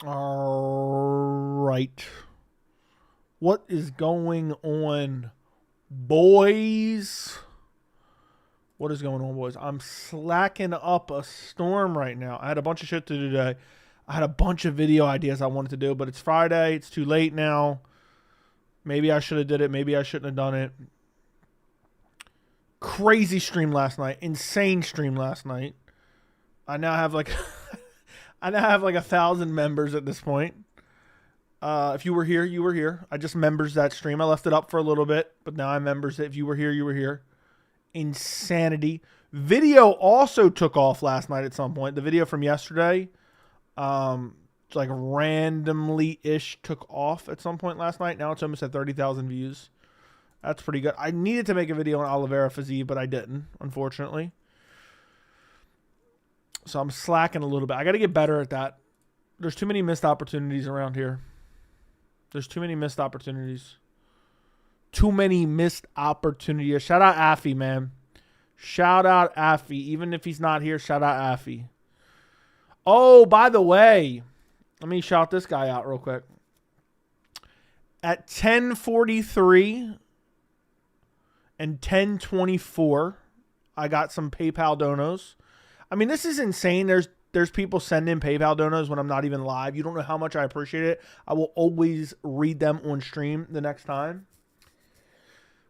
All right. What is going on, boys? What is going on, boys? I'm slacking up a storm right now. I had a bunch of shit to do today. I had a bunch of video ideas I wanted to do, but it's Friday. It's too late now. Maybe I should have did it. Maybe I shouldn't have done it. Crazy stream last night. Insane stream last night. I now have like 1,000 members at this point. If you were here, you were here. I just members that stream. I left it up for a little bit, but now I members it. If you were here, you were here. Insanity. Video also took off last night at some point. The video from yesterday, like randomly-ish took off at some point last night. Now it's almost at 30,000 views. That's pretty good. I needed to make a video on Oliveira Fiziev, but I didn't, unfortunately. So I'm slacking a little bit. I got to get better at that. There's too many missed opportunities around here. There's too many missed opportunities. Too many missed opportunities. Shout out Affy, man. Shout out Affy. Even if he's not here, shout out Affy. Oh, by the way, let me shout this guy out real quick. At 10:43 and 10:24, I got some PayPal donos. I mean, this is insane. There's people sending PayPal donos when I'm not even live. You don't know how much I appreciate it. I will always read them on stream the next time.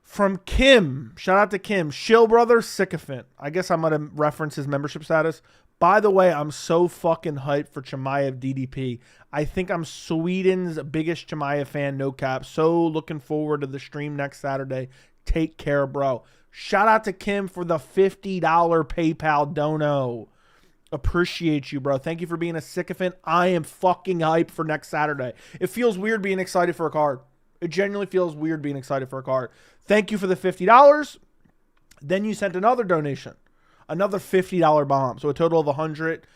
From Kim. Shout out to Kim. Shill Brother Sycophant. I guess I might have referenced his membership status. By the way, I'm so fucking hyped for Chimaev DDP. I think I'm Sweden's biggest Chimaev fan, no cap. So looking forward to the stream next Saturday. Take care, bro. Shout out to Kim for the $50 PayPal dono. Appreciate you, bro. Thank you for being a sycophant. I am fucking hyped for next Saturday. It feels weird being excited for a card. It genuinely feels weird being excited for a card. Thank you for the $50. Then you sent another donation. Another $50 bomb. So a total of 100.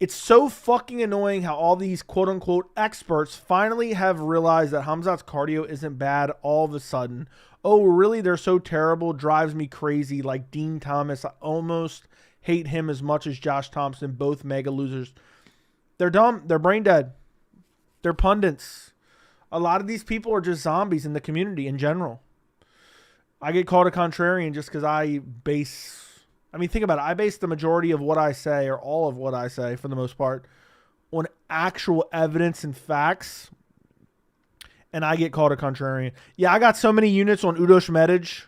It's so fucking annoying how all these quote-unquote experts finally have realized that Hamzat's cardio isn't bad all of a sudden. Oh, really? They're so terrible. Drives me crazy. Like Dean Thomas. I almost hate him as much as Josh Thompson. Both mega losers. They're dumb. They're brain dead. They're pundits. A lot of these people are just zombies in the community in general. I get called a contrarian just because I mean, think about it. I base the majority of what I say, or all of what I say for the most part, on actual evidence and facts. And I get called a contrarian. Yeah, I got so many units on Udosh Medic.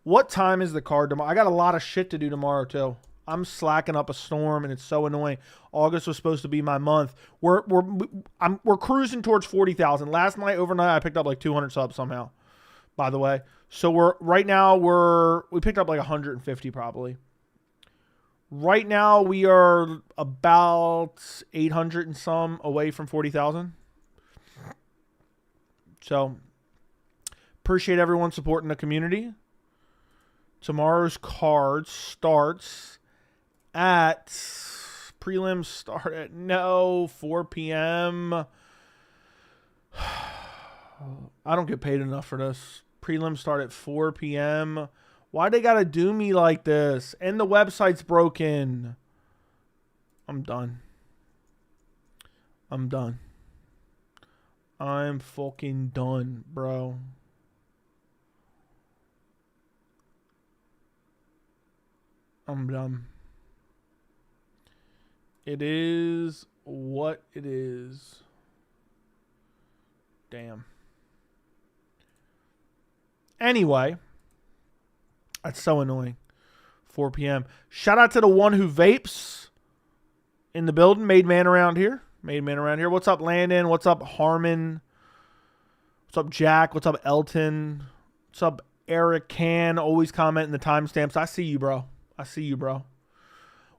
What time is the card tomorrow? I got a lot of shit to do tomorrow, too. I'm slacking up a storm, and it's so annoying. August was supposed to be my month. We're cruising towards 40,000. Last night, overnight, I picked up like 200 subs somehow, by the way. So we picked up like 150 probably. Right now, we are about 800 and some away from 40,000. So, appreciate everyone supporting the community. Tomorrow's card starts at prelims start at 4 p.m. I don't get paid enough for this. Prelims start at 4 p.m. Why they gotta do me like this? And the website's broken. I'm done. I'm fucking done, bro. I'm done. It is what it is. Damn. Anyway, that's so annoying. 4 p.m. Shout out to the one who vapes in the building. Made man around here. What's up, Landon? What's up, Harmon? What's up, Jack? What's up, Elton? What's up, Eric Can? Always commenting the timestamps. I see you, bro.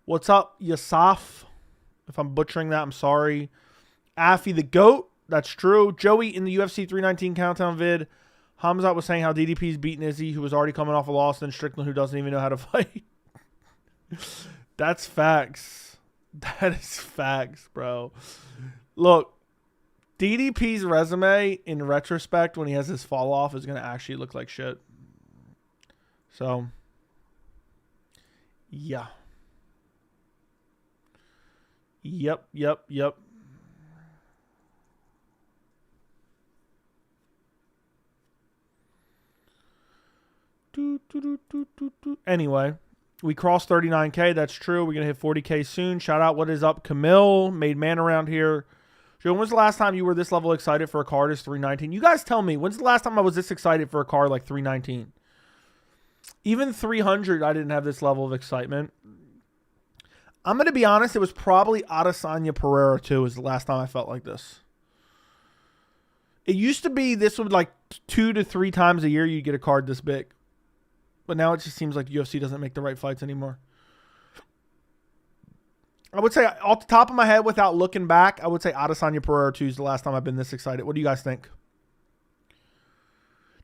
What's up, Yasaf? If I'm butchering that, I'm sorry. Affy the GOAT. That's true. Joey in the UFC 319 countdown vid. Hamzat was saying how DDP's beating Izzy, who was already coming off a loss, and Strickland, who doesn't even know how to fight. That's facts. That is facts, bro. Look, DDP's resume, in retrospect, when he has his fall off, is going to actually look like shit. So, yeah. Yep. Anyway, we crossed 39K. That's true. We're going to hit 40K soon. Shout out, what is up, Camille? Made man around here. Joe, when's the last time you were this level excited for a card is 319? You guys tell me. When's the last time I was this excited for a card like 319? Even 300, I didn't have this level of excitement. I'm going to be honest. It was probably Adesanya Pereira, too, is the last time I felt like this. It used to be this would like 2 to 3 times a year you'd get a card this big. But now it just seems like UFC doesn't make the right fights anymore. I would say, off the top of my head, without looking back, I would say Adesanya Pereira 2 is the last time I've been this excited. What do you guys think?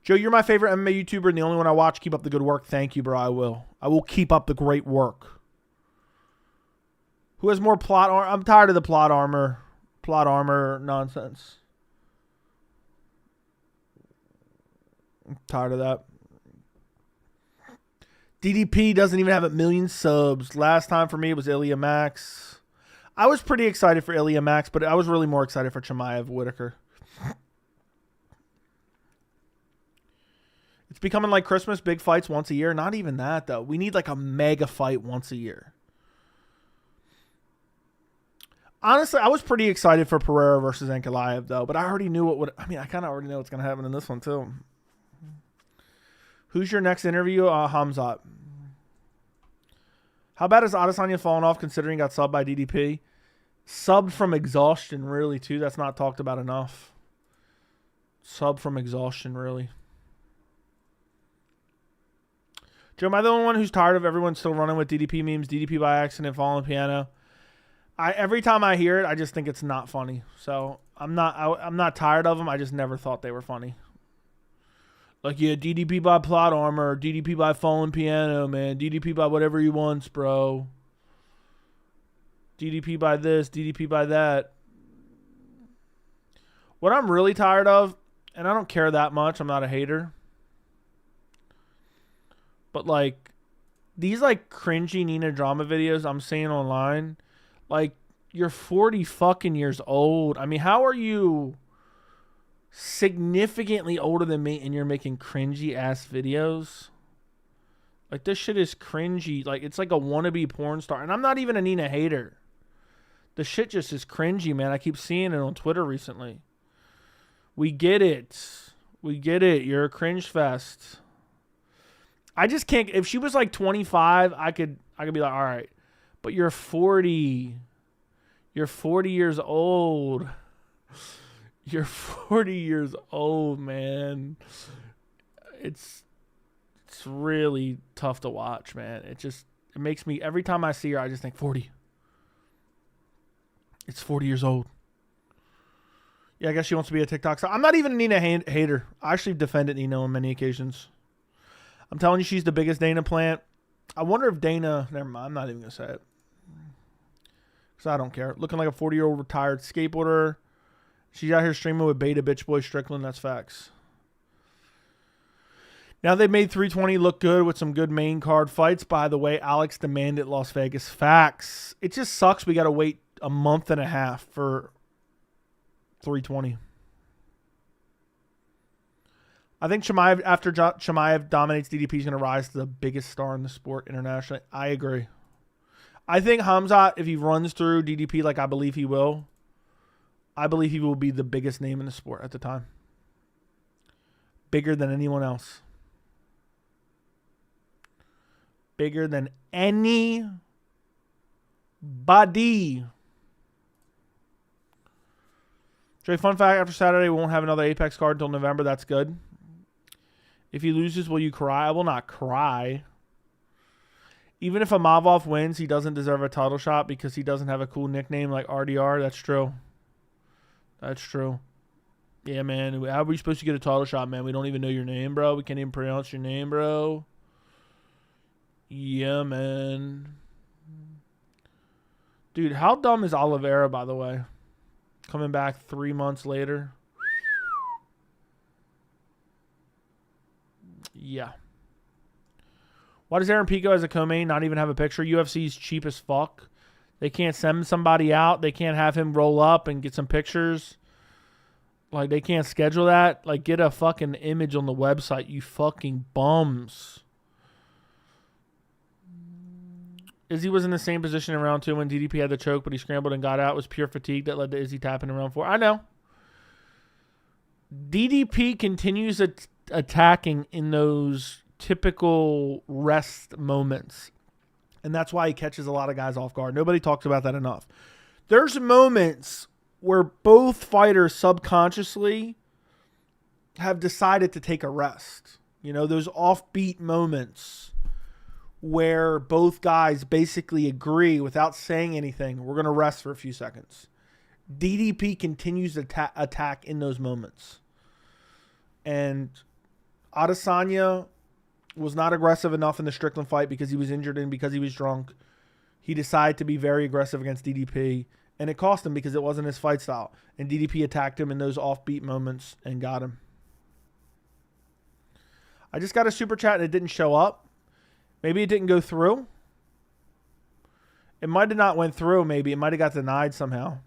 Joe, you're my favorite MMA YouTuber and the only one I watch. Keep up the good work. Thank you, bro. I will. I will keep up the great work. Who has more plot armor? I'm tired of the plot armor nonsense. I'm tired of that. DDP doesn't even have 1 million subs. Last time for me, it was Ilya Max. I was pretty excited for Ilya Max, but I was really more excited for Chimaev Whitaker. It's becoming like Christmas, big fights once a year. Not even that, though. We need like a mega fight once a year. Honestly, I was pretty excited for Pereira versus Ankalaev, though, but I already knew what would. I mean, I kind of already know what's going to happen in this one, too. Who's your next interview? Hamzat. How bad has Adesanya fallen off considering he got subbed by DDP? Subbed from exhaustion, really, too. That's not talked about enough. Sub from exhaustion, really. Joe, am I the only one who's tired of everyone still running with DDP memes? DDP by accident, falling piano. Every time I hear it, I just think it's not funny. So I'm not tired of them. I just never thought they were funny. Like, yeah, DDP by plot armor, DDP by fallen piano, man. DDP by whatever he wants, bro. DDP by this, DDP by that. What I'm really tired of, and I don't care that much, I'm not a hater. But, like, these, like, cringy Nina drama videos I'm seeing online, like, you're 40 fucking years old. I mean, how are you significantly older than me and you're making cringy ass videos? Like, this shit is cringy. Like, it's like a wannabe porn star. And I'm not even a Nina hater. The shit just is cringy, man. I keep seeing it on Twitter recently. We get it. We get it. You're a cringe fest. I just can't. If she was like 25, I could be like, all right. But you're 40. You're 40 years old. You're 40 years old, man. It's really tough to watch, man. It makes me, every time I see her, I just think 40. It's 40 years old. Yeah, I guess she wants to be a TikTok star. I'm not even a Nina hater. I actually defended Nina on many occasions. I'm telling you, she's the biggest Dana plant. I wonder if Dana, never mind, I'm not even going to say it. Because I don't care. Looking like a 40-year-old retired skateboarder. She's out here streaming with Beta Bitch Boy Strickland. That's facts. Now they made 320 look good with some good main card fights. By the way, Alex demanded Las Vegas. Facts. It just sucks we got to wait a month and a half for 320. I think Chimaev, after Chimaev dominates DDP, is going to rise to the biggest star in the sport internationally. I agree. I think Hamzat, if he runs through DDP like I believe he will be the biggest name in the sport at the time. Bigger than anyone else. Bigger than anybody. Trey, fun fact, after Saturday, we won't have another Apex card until November. That's good. If he loses, will you cry? I will not cry. Even if Amavov wins, he doesn't deserve a title shot because he doesn't have a cool nickname like RDR. That's true. That's true. Yeah, man. How are we supposed to get a title shot, man? We don't even know your name, bro. We can't even pronounce your name, bro. Yeah, man. Dude, how dumb is Oliveira, by the way? Coming back 3 months later. Yeah. Why does Aaron Pico as a co-main not even have a picture? UFC's cheap as fuck. They can't send somebody out. They can't have him roll up and get some pictures. Like, they can't schedule that. Like, get a fucking image on the website, you fucking bums. Izzy was in the same position in round 2 when DDP had the choke, but he scrambled and got out. It was pure fatigue that led to Izzy tapping in round 4. I know. DDP continues attacking in those typical rest moments. And that's why he catches a lot of guys off guard. Nobody talks about that enough. There's moments where both fighters subconsciously have decided to take a rest. You know, those offbeat moments where both guys basically agree without saying anything, we're going to rest for a few seconds. DDP continues to attack in those moments. And Adesanya was not aggressive enough in the Strickland fight because he was injured and because he was drunk. He decided to be very aggressive against DDP, and it cost him because it wasn't his fight style. And DDP attacked him in those offbeat moments and got him. I just got a super chat and it didn't show up. Maybe it didn't go through. It might have not went through, maybe. It might have got denied somehow.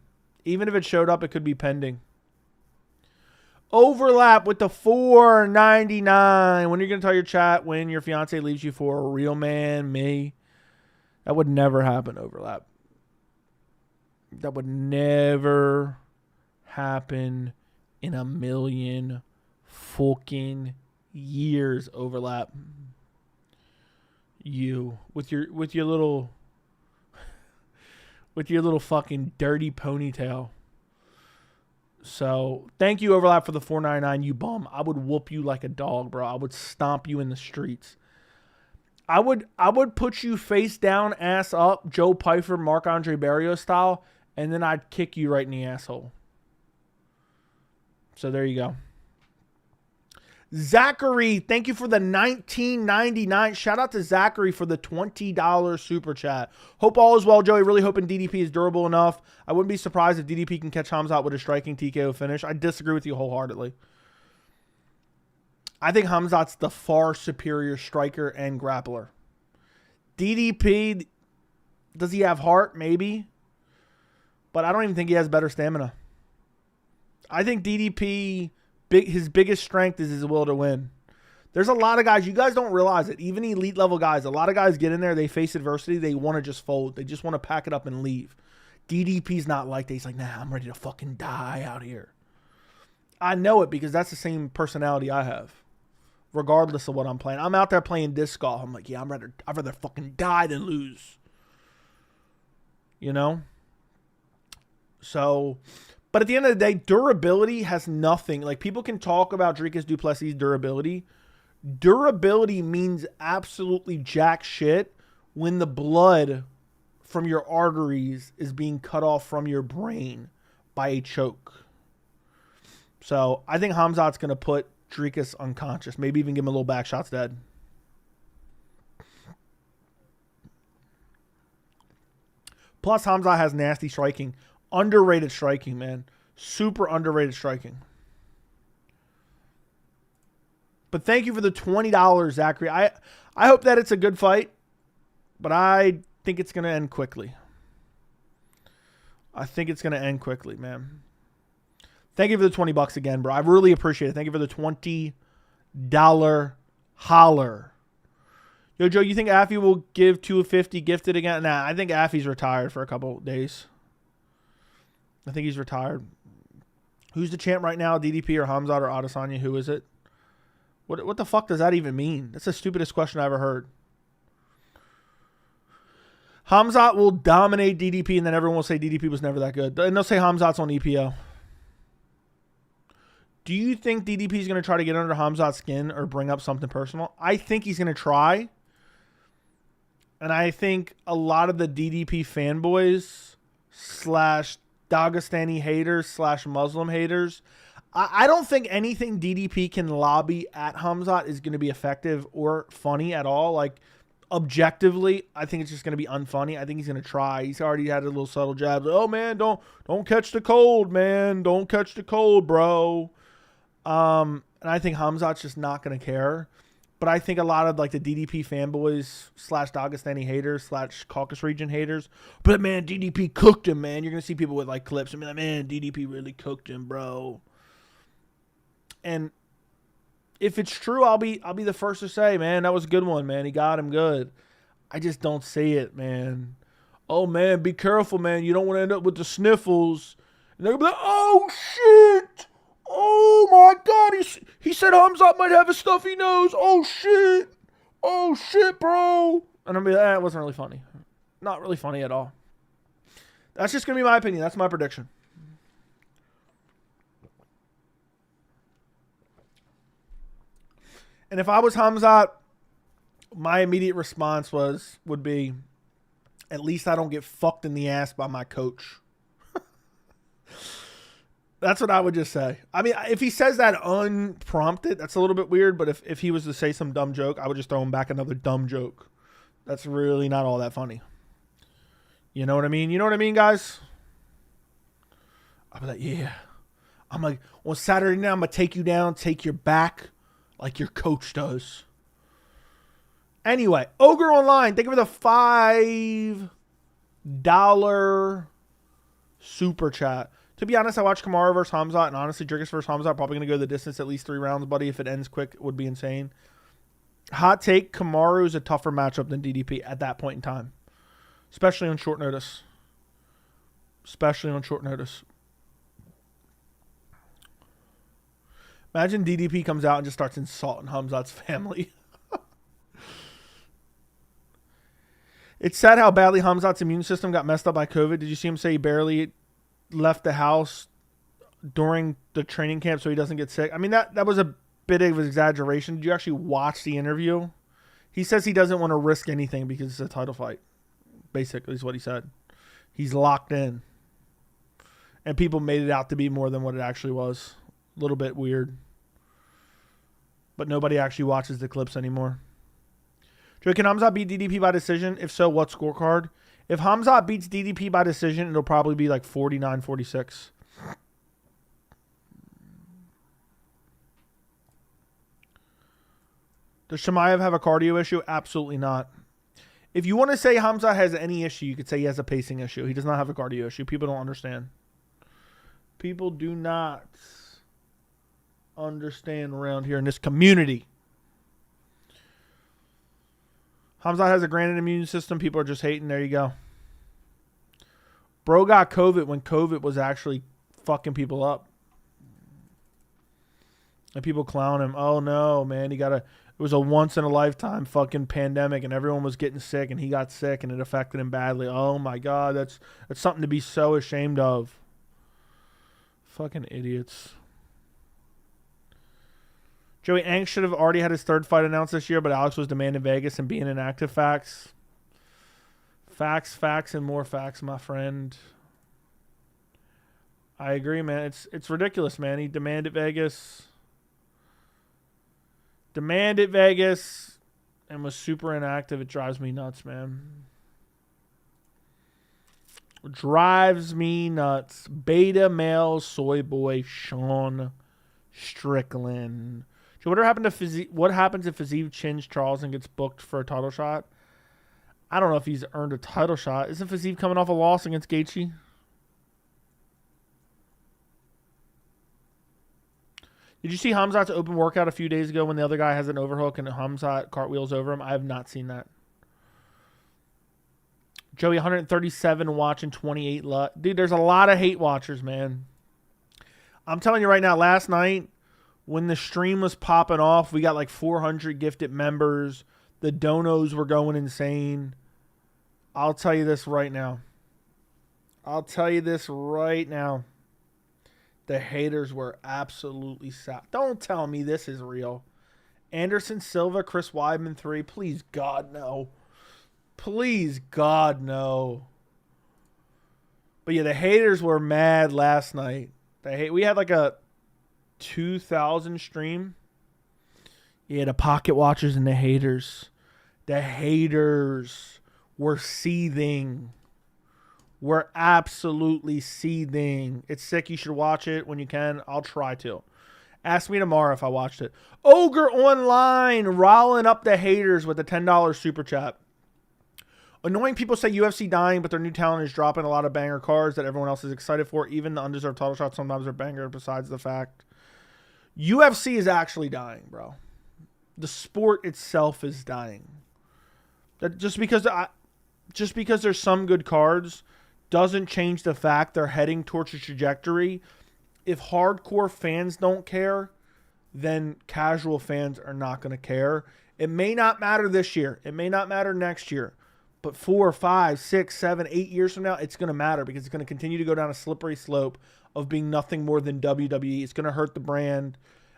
Even if it showed up, it could be pending. Overlap with the $4.99. When are you going to tell your chat when your fiance leaves you for a real man, me? That would never happen, Overlap. That would never happen in a million fucking years, Overlap. You with your little fucking dirty ponytail. So thank you, Overlap, for the $4.99, you bum. I would whoop you like a dog, bro. I would stomp you in the streets. I would put you face down, ass up, Joe Pyfer, Marc-Andre Barrios style, and then I'd kick you right in the asshole. So there you go. Zachary, thank you for the $19.99. Shout out to Zachary for the $20 super chat. Hope all is well, Joey. Really hoping DDP is durable enough. I wouldn't be surprised if DDP can catch Hamzat with a striking TKO finish. I disagree with you wholeheartedly. I think Hamzat's the far superior striker and grappler. DDP, does he have heart? Maybe. But I don't even think he has better stamina. I think DDP... his biggest strength is his will to win. There's a lot of guys, you guys don't realize it, even elite level guys, a lot of guys get in there, they face adversity, they want to just fold. They just want to pack it up and leave. DDP's not like that. He's like, nah, I'm ready to fucking die out here. I know it because that's the same personality I have, regardless of what I'm playing. I'm out there playing disc golf. I'm like, yeah, I'd rather fucking die than lose. You know? So... But at the end of the day, durability has nothing. Like, people can talk about Dricus Du Plessis' durability. Durability means absolutely jack shit when the blood from your arteries is being cut off from your brain by a choke. So, I think Hamzat's going to put Dricus unconscious. Maybe even give him a little back shots dead. Plus, Hamzat has nasty striking. Underrated striking, man. Super underrated striking. But thank you for the $20, Zachary. I hope that it's a good fight, but I think it's going to end quickly. I think it's going to end quickly, man. Thank you for the $20 again, bro. I really appreciate it. Thank you for the $20 holler. Yo, Joe, you think Affy will give $250 gifted again? Nah, I think Affy's retired for a couple days. I think he's retired. Who's the champ right now? DDP or Hamzat or Adesanya? Who is it? What the fuck does that even mean? That's the stupidest question I ever heard. Hamzat will dominate DDP, and then everyone will say DDP was never that good. And they'll say Hamzat's on EPO. Do you think DDP is going to try to get under Hamzat's skin or bring up something personal? I think he's going to try. And I think a lot of the DDP fanboys / Dagestani haters / Muslim haters, I don't think anything DDP can lobby at Hamzat is going to be effective or funny at all. Like, objectively, I think it's just going to be unfunny. I think he's going to try. He's already had a little subtle jabs. Oh, man, don't catch the cold, man. Don't catch the cold, bro. And I think Hamzat's just not going to care. But I think a lot of like the DDP fanboys / Dagestani haters / Caucasus region haters. But man, DDP cooked him, man. You're gonna see people with like clips and be like, man, DDP really cooked him, bro. And if it's true, I'll be the first to say, man, that was a good one, man. He got him good. I just don't see it, man. Oh, man, be careful, man. You don't want to end up with the sniffles. And they're going to be like, oh, shit. Oh, my God. He said Hamzat might have a stuffy nose. Oh, shit. Oh, shit, bro. And I'm going to be like, it wasn't really funny. Not really funny at all. That's just going to be my opinion. That's my prediction. And if I was Hamzat, my immediate response would be, at least I don't get fucked in the ass by my coach. That's what I would just say. I mean, if he says that unprompted, that's a little bit weird. But if he was to say some dumb joke, I would just throw him back another dumb joke. That's really not all that funny. You know what I mean? You know what I mean, guys? I'll be like, yeah. I'm like, on Saturday night, I'm going to take you down, take your back like your coach does. Anyway, Ogre Online, thank you for the $5 super chat. To be honest, I watched Kamaru versus Hamzat, and honestly, Dricus versus Hamzat probably going to go the distance at least 3 rounds, buddy. If it ends quick, it would be insane. Hot take, Kamaru is a tougher matchup than DDP at that point in time. Especially on short notice. Imagine DDP comes out and just starts insulting Hamzat's family. It's sad how badly Hamzat's immune system got messed up by COVID. Did you see him say he barely left the house during the training camp so he doesn't get sick? I mean, that was a bit of an exaggeration. Did you actually watch the interview? He says he doesn't want to risk anything because it's a title fight. Basically is what he said. He's locked in. And people made it out to be more than what it actually was. A little bit weird. But nobody actually watches the clips anymore. Joey, can Hamzat beat DDP by decision? If so, what scorecard? If Hamzat beats DDP by decision, it'll probably be like 49-46. Does Chimaev have a cardio issue? Absolutely not. If you want to say Hamzat has any issue, you could say he has a pacing issue. He does not have a cardio issue. People don't understand. People do not understand around here in this community. Hamzat has a granted immune system. People are just hating. There you go. Bro got COVID when COVID was actually fucking people up. And people clown him. Oh, no, man. It was a once-in-a-lifetime fucking pandemic, and everyone was getting sick, and he got sick, and it affected him badly. Oh, my God. That's something to be so ashamed of. Fucking idiots. Joey Ang should have already had his 3rd fight announced this year, but Alex was demanding Vegas and being inactive. Facts. Facts, and more facts, my friend. I agree, man. It's ridiculous, man. He demanded Vegas. And was super inactive. It drives me nuts, man. Drives me nuts. Beta male soy boy Sean Strickland. So what happens if Fiziev chins Charles and gets booked for a title shot? I don't know if he's earned a title shot. Isn't Fiziev coming off a loss against Gaethje? Did you see Hamzat's open workout a few days ago when the other guy has an overhook and Hamzat cartwheels over him? I have not seen that. Joey, 137 watching, 28 Dude, there's a lot of hate watchers, man. I'm telling you right now, last night, when the stream was popping off, we got like 400 gifted members. The donos were going insane. I'll tell you this right now. The haters were absolutely sad. Don't tell me this is real. Anderson Silva, Chris Weidman 3. Please, God, no. Please, God, no. But yeah, the haters were mad last night. We had like a 2,000 stream. Yeah, the pocket watchers and the haters. The haters were seething. We're absolutely seething. It's sick. You should watch it when you can. I'll try to. Ask me tomorrow if I watched it. Ogre Online rolling up the haters with a $10 super chat. Annoying people say UFC dying, but their new talent is dropping a lot of banger cards that everyone else is excited for. Even the undeserved title shots sometimes are banger besides the fact. UFC is actually dying, bro. The sport itself is dying. That just because there's some good cards doesn't change the fact they're heading towards a trajectory. If hardcore fans don't care, then casual fans are not going to care. It may not matter this year. It may not matter next year. But 4, 5, 6, 7, 8 years from now, it's going to matter because it's going to continue to go down a slippery slope of being nothing more than WWE. It's going to hurt the brand.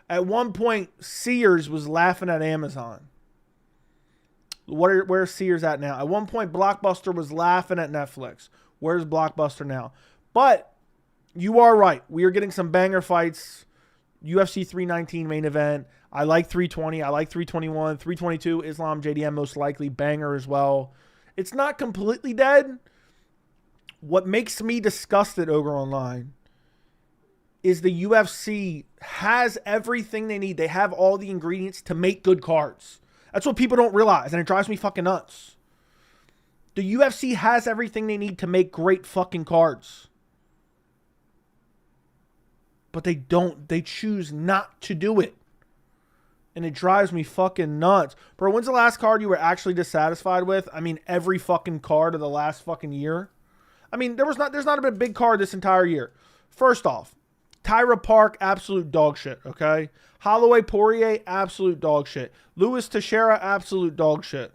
At one point, Sears was laughing at Amazon. Where's Sears at now? At one point, Blockbuster was laughing at Netflix. Where's Blockbuster now? But you are right. We are getting some banger fights. UFC 319 main event. I like 320. I like 321. 322, Islam JDM most likely. Banger as well. It's not completely dead. What makes me disgusted, Ogre Online, is the UFC has everything they need. They have all the ingredients to make good cards. That's what people don't realize, and it drives me fucking nuts. The UFC has everything they need to make great fucking cards. But they don't. They choose not to do it. And it drives me fucking nuts. Bro, when's the last card you were actually dissatisfied with? I mean, every fucking card of the last fucking year. I mean, there's not a big card this entire year. First off, Tyra Park, absolute dog shit, okay? Holloway Poirier, absolute dog shit. Lewis Teixeira, absolute dog shit.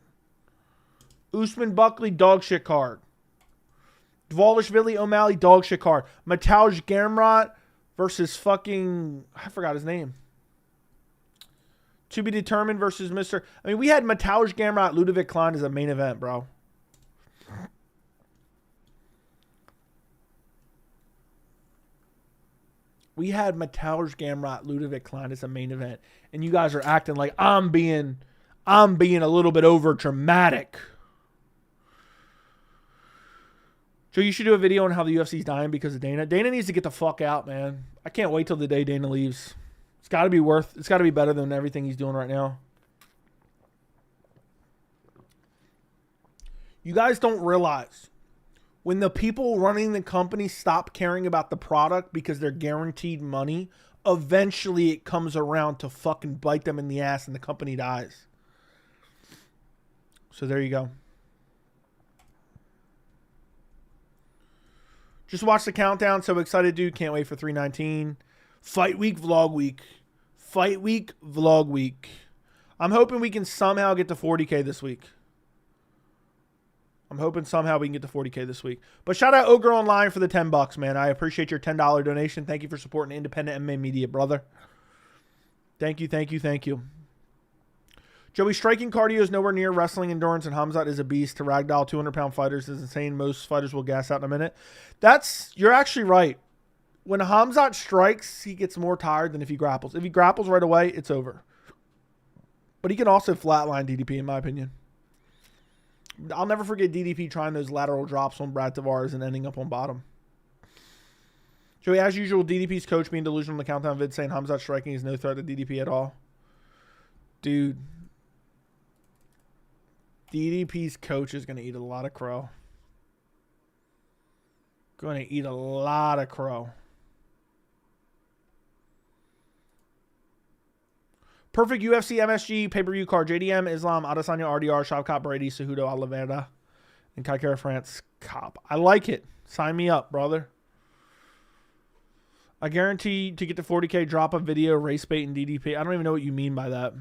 Usman Buckley, dog shit card. Dvalishvili O'Malley, dog shit card. Mateusz Gamrot versus fucking, I forgot his name. To be determined versus Mr. I mean, we had Mateusz Gamrot, Ludovic Klein as a main event, bro. We had Mateusz Gamrot, Ludovic Klein as a main event, and you guys are acting like I'm being a little bit over dramatic. Joe, you should do a video on how the UFC's dying because of Dana. Dana needs to get the fuck out, man. I can't wait till the day Dana leaves. It's got to be better than everything he's doing right now. You guys don't realize when the people running the company stop caring about the product because they're guaranteed money, eventually it comes around to fucking bite them in the ass and the company dies. So there you go. Just watch the countdown. So excited, dude. Can't wait for 319. Fight week, vlog week. Fight week, vlog week. I'm hoping we can somehow get to 40K this week. I'm hoping somehow we can get to 40K this week. But shout out Ogre Online for the $10, man. I appreciate your $10 donation. Thank you for supporting independent MMA media, brother. Thank you, thank you, thank you. Joey, striking cardio is nowhere near wrestling endurance, and Hamzat is a beast. To ragdoll 200-pound fighters is insane. Most fighters will gas out in a minute. You're actually right. When Hamzat strikes, he gets more tired than if he grapples. If he grapples right away, it's over. But he can also flatline DDP, in my opinion. I'll never forget DDP trying those lateral drops on Brad Tavares and ending up on bottom. Joey, as usual, DDP's coach being delusional in the countdown vid saying Hamzat striking is no threat to DDP at all. Dude. DDP's coach is going to eat a lot of crow. Going to eat a lot of crow. Perfect UFC MSG pay-per-view card. JDM, Islam, Adesanya, RDR, Shavkat, Brady, Cejudo, Oliveira, and Kaikara France Cop. I like it. Sign me up, brother. I guarantee to get to 40K, drop a video, race bait, and DDP. I don't even know what you mean by that.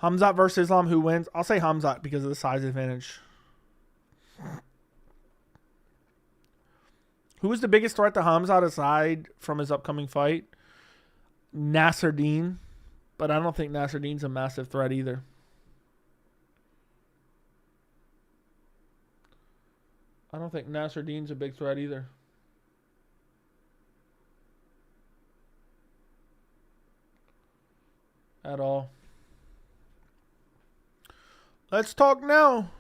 Hamzat versus Islam, who wins? I'll say Hamzat because of the size advantage. Who is the biggest threat to Hamzat aside from his upcoming fight? Nasruddin. But I don't think Nasruddin's a massive threat either. I don't think Nasruddin's a big threat either. At all. Let's talk now.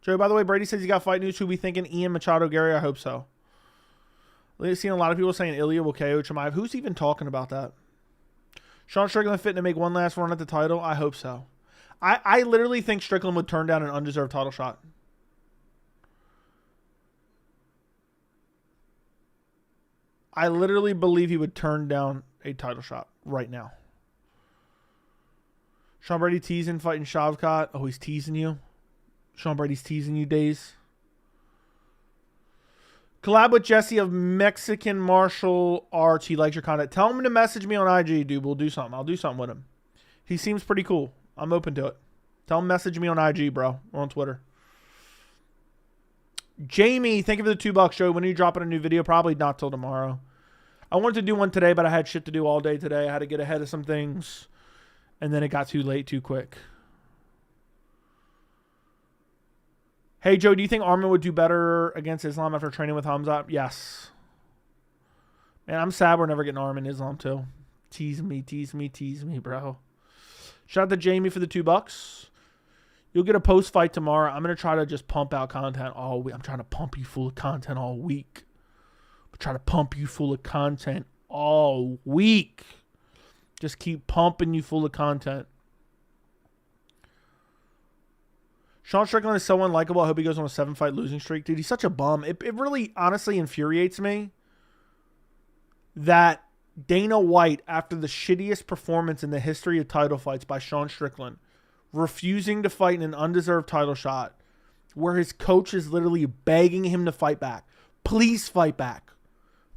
Joe, by the way, Brady says he got fight news. Should we thinking Ian Machado Gary? I hope so. I've seen a lot of people saying Ilya will KO Chimaev. Who's even talking about that? Sean Strickland fit to make one last run at the title? I hope so. I literally think Strickland would turn down an undeserved title shot. I literally believe he would turn down a title shot right now. Sean Brady teasing, fighting Shavkat. Oh, he's teasing you? Sean Brady's teasing you days. Collab with Jesse of Mexican Martial Arts. He likes your content. Tell him to message me on IG, dude. We'll do something. I'll do something with him. He seems pretty cool. I'm open to it. Tell him message me on IG, bro. Or on Twitter. Jamie, thank you for the $2, Joey. When are you dropping a new video? Probably not till tomorrow. I wanted to do one today, but I had shit to do all day today. I had to get ahead of some things. And then it got too late too quick. Hey, Joe, do you think Armin would do better against Islam after training with Hamzat? Yes. Man, I'm sad we're never getting Armin Islam, too. Tease me, bro. Shout out to Jamie for the $2. You'll get a post-fight tomorrow. I'm going to try to just pump out content all week. I'm trying to pump you full of content all week. I'm trying to pump you full of content all week. Just keep pumping you full of content. Sean Strickland is so unlikable. I hope he goes on a 7-fight losing streak. Dude, he's such a bum. It really honestly infuriates me that Dana White, after the shittiest performance in the history of title fights by Sean Strickland, refusing to fight in an undeserved title shot, where his coach is literally begging him to fight back. Please fight back.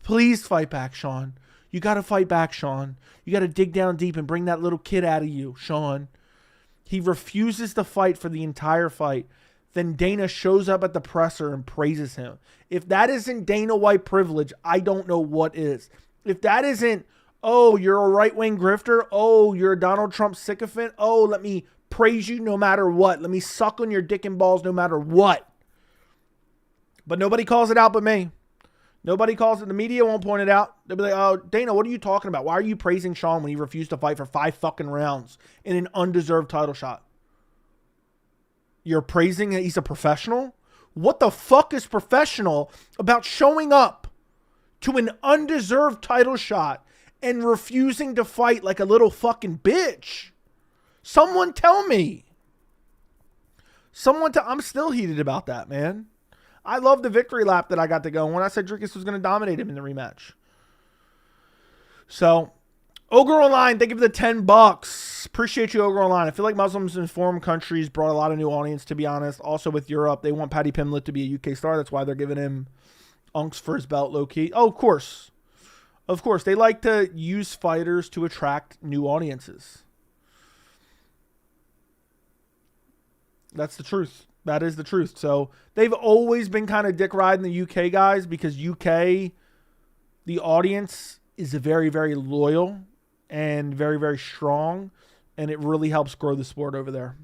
Please fight back, Sean. You got to fight back, Sean. You got to dig down deep and bring that little kid out of you, Sean. He refuses to fight for the entire fight. Then Dana shows up at the presser and praises him. If that isn't Dana White privilege, I don't know what is. If that isn't, oh, you're a right-wing grifter. Oh, you're a Donald Trump sycophant. Oh, let me praise you no matter what. Let me suck on your dick and balls no matter what. But nobody calls it out but me. Nobody calls it. The media won't point it out. They'll be like, oh, Dana, what are you talking about? Why are you praising Sean when he refused to fight for 5 fucking rounds in an undeserved title shot? You're praising that he's a professional? What the fuck is professional about showing up to an undeserved title shot and refusing to fight like a little fucking bitch? Someone tell me. I'm still heated about that, man. I love the victory lap that I got to go when I said Dricus was going to dominate him in the rematch. So, Ogre Online, thank you for the $10. Appreciate you, Ogre Online. I feel like Muslims in foreign countries brought a lot of new audience, to be honest. Also with Europe, they want Paddy Pimblett to be a UK star. That's why they're giving him unks for his belt, low-key. Oh, of course. Of course. They like to use fighters to attract new audiences. That's the truth. That is the truth. So they've always been kind of dick riding the UK guys because UK, the audience is very, very loyal and very, very strong. And it really helps grow the sport over there.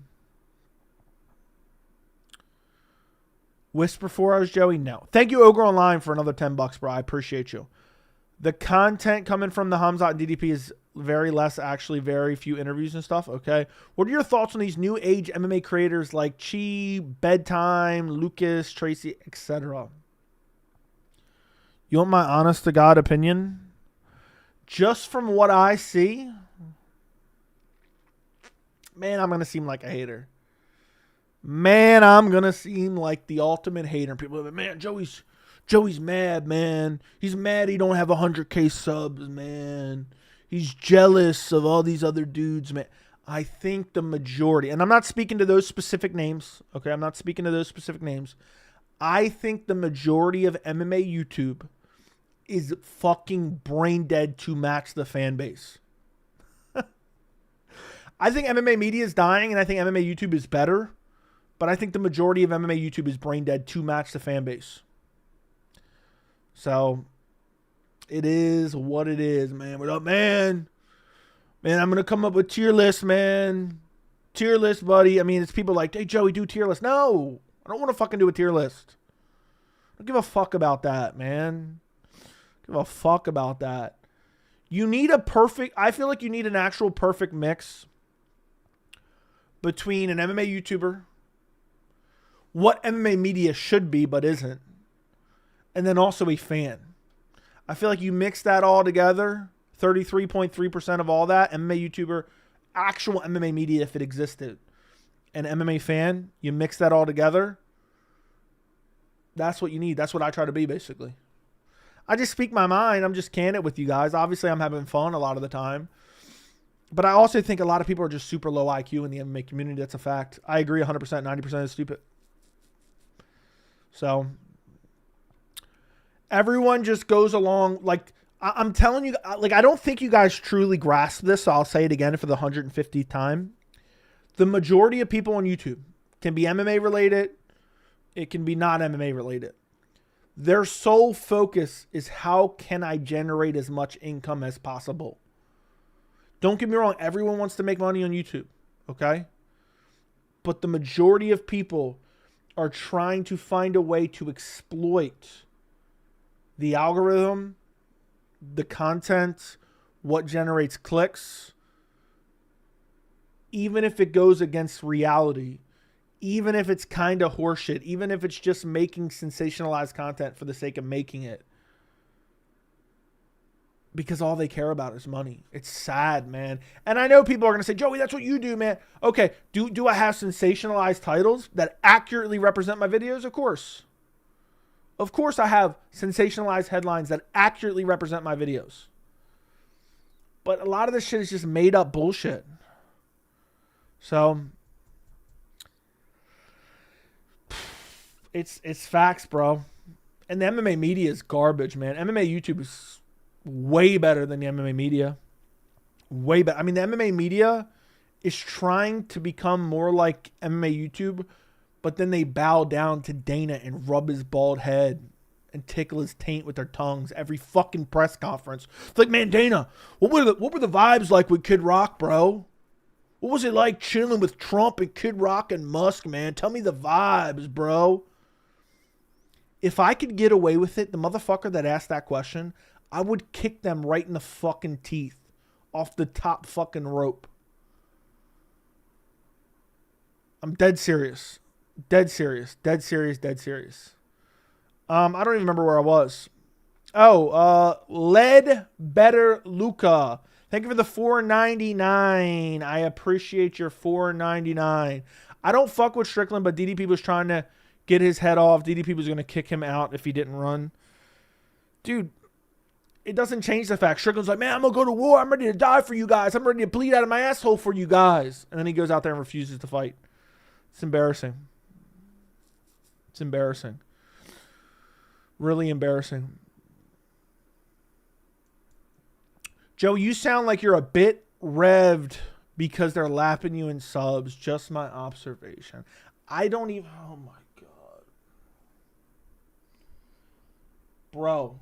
Whisper 4 hours, Joey? No. Thank you, Ogre Online, for another $10, bro. I appreciate you. The content coming from the Hamzat and DDP is very less, actually very few interviews and stuff. Okay. What are your thoughts on these new age MMA creators like Chi, Bedtime, Lucas, Tracy, etc.? You want my honest to God opinion? Just from what I see, man, I'm going to seem like a hater. Man, I'm going to seem like the ultimate hater. People are like, man, Joey's mad, man. He's mad he don't have 100K subs, man. He's jealous of all these other dudes, man. I think the majority, and I'm not speaking to those specific names, okay? I'm not speaking to those specific names. I think the majority of MMA YouTube is fucking brain dead to match the fan base. I think MMA media is dying, and I think MMA YouTube is better. But I think the majority of MMA YouTube is brain dead to match the fan base. So, it is what it is, man. What up, man? Man, I'm going to come up with tier list, man. Tier list, buddy. I mean, it's people like, hey, Joey, do tier list. No, I don't want to fucking do a tier list. I don't give a fuck about that, man. Give a fuck about that. You need a perfect, I feel like you need an actual perfect mix between an MMA YouTuber, what MMA media should be but isn't, and then also a fan. I feel like you mix that all together, 33.3% of all that, MMA YouTuber, actual MMA media if it existed, and MMA fan, you mix that all together, that's what you need. That's what I try to be, basically. I just speak my mind. I'm just candid with you guys. Obviously, I'm having fun a lot of the time. But I also think a lot of people are just super low IQ in the MMA community. That's a fact. I agree 100%. 90% is stupid. So everyone just goes along. Like, I'm telling you, like, I don't think you guys truly grasp this. So I'll say it again for the 150th time. The majority of people on YouTube can be MMA related. It can be not MMA related. Their sole focus is how can I generate as much income as possible. Don't get me wrong. Everyone wants to make money on YouTube. Okay. But the majority of people are trying to find a way to exploit the algorithm, the content, what generates clicks, even if it goes against reality, even if it's kind of horseshit, even if it's just making sensationalized content for the sake of making it. Because all they care about is money. It's sad, man. And I know people are going to say, Joey, that's what you do, man. Okay, do I have sensationalized titles that accurately represent my videos? Of course. Of course I have sensationalized headlines that accurately represent my videos. But a lot of this shit is just made up bullshit. So it's facts, bro. And the MMA media is garbage, man. MMA YouTube is way better than the MMA media. Way better. I mean, the MMA media is trying to become more like MMA YouTube, but then they bow down to Dana and rub his bald head and tickle his taint with their tongues every fucking press conference. It's like, man, Dana, what were the vibes like with Kid Rock, bro? What was it like chilling with Trump and Kid Rock and Musk, man? Tell me the vibes, bro. If I could get away with it, the motherfucker that asked that question, I would kick them right in the fucking teeth off the top fucking rope. I'm dead serious. Dead serious. Dead serious. Dead serious. I don't even remember where I was. Oh, Lead Better Luca. Thank you for the $4.99. I appreciate your $4.99. I don't fuck with Strickland, but DDP was trying to get his head off. DDP was going to kick him out if he didn't run. Dude, it doesn't change the fact. Strickland's like, man, I'm going to go to war. I'm ready to die for you guys. I'm ready to bleed out of my asshole for you guys. And then he goes out there and refuses to fight. It's embarrassing. It's embarrassing. Really embarrassing. Joe, you sound like you're a bit revved because they're lapping you in subs. Just my observation. I don't even... Oh, my God. Bro.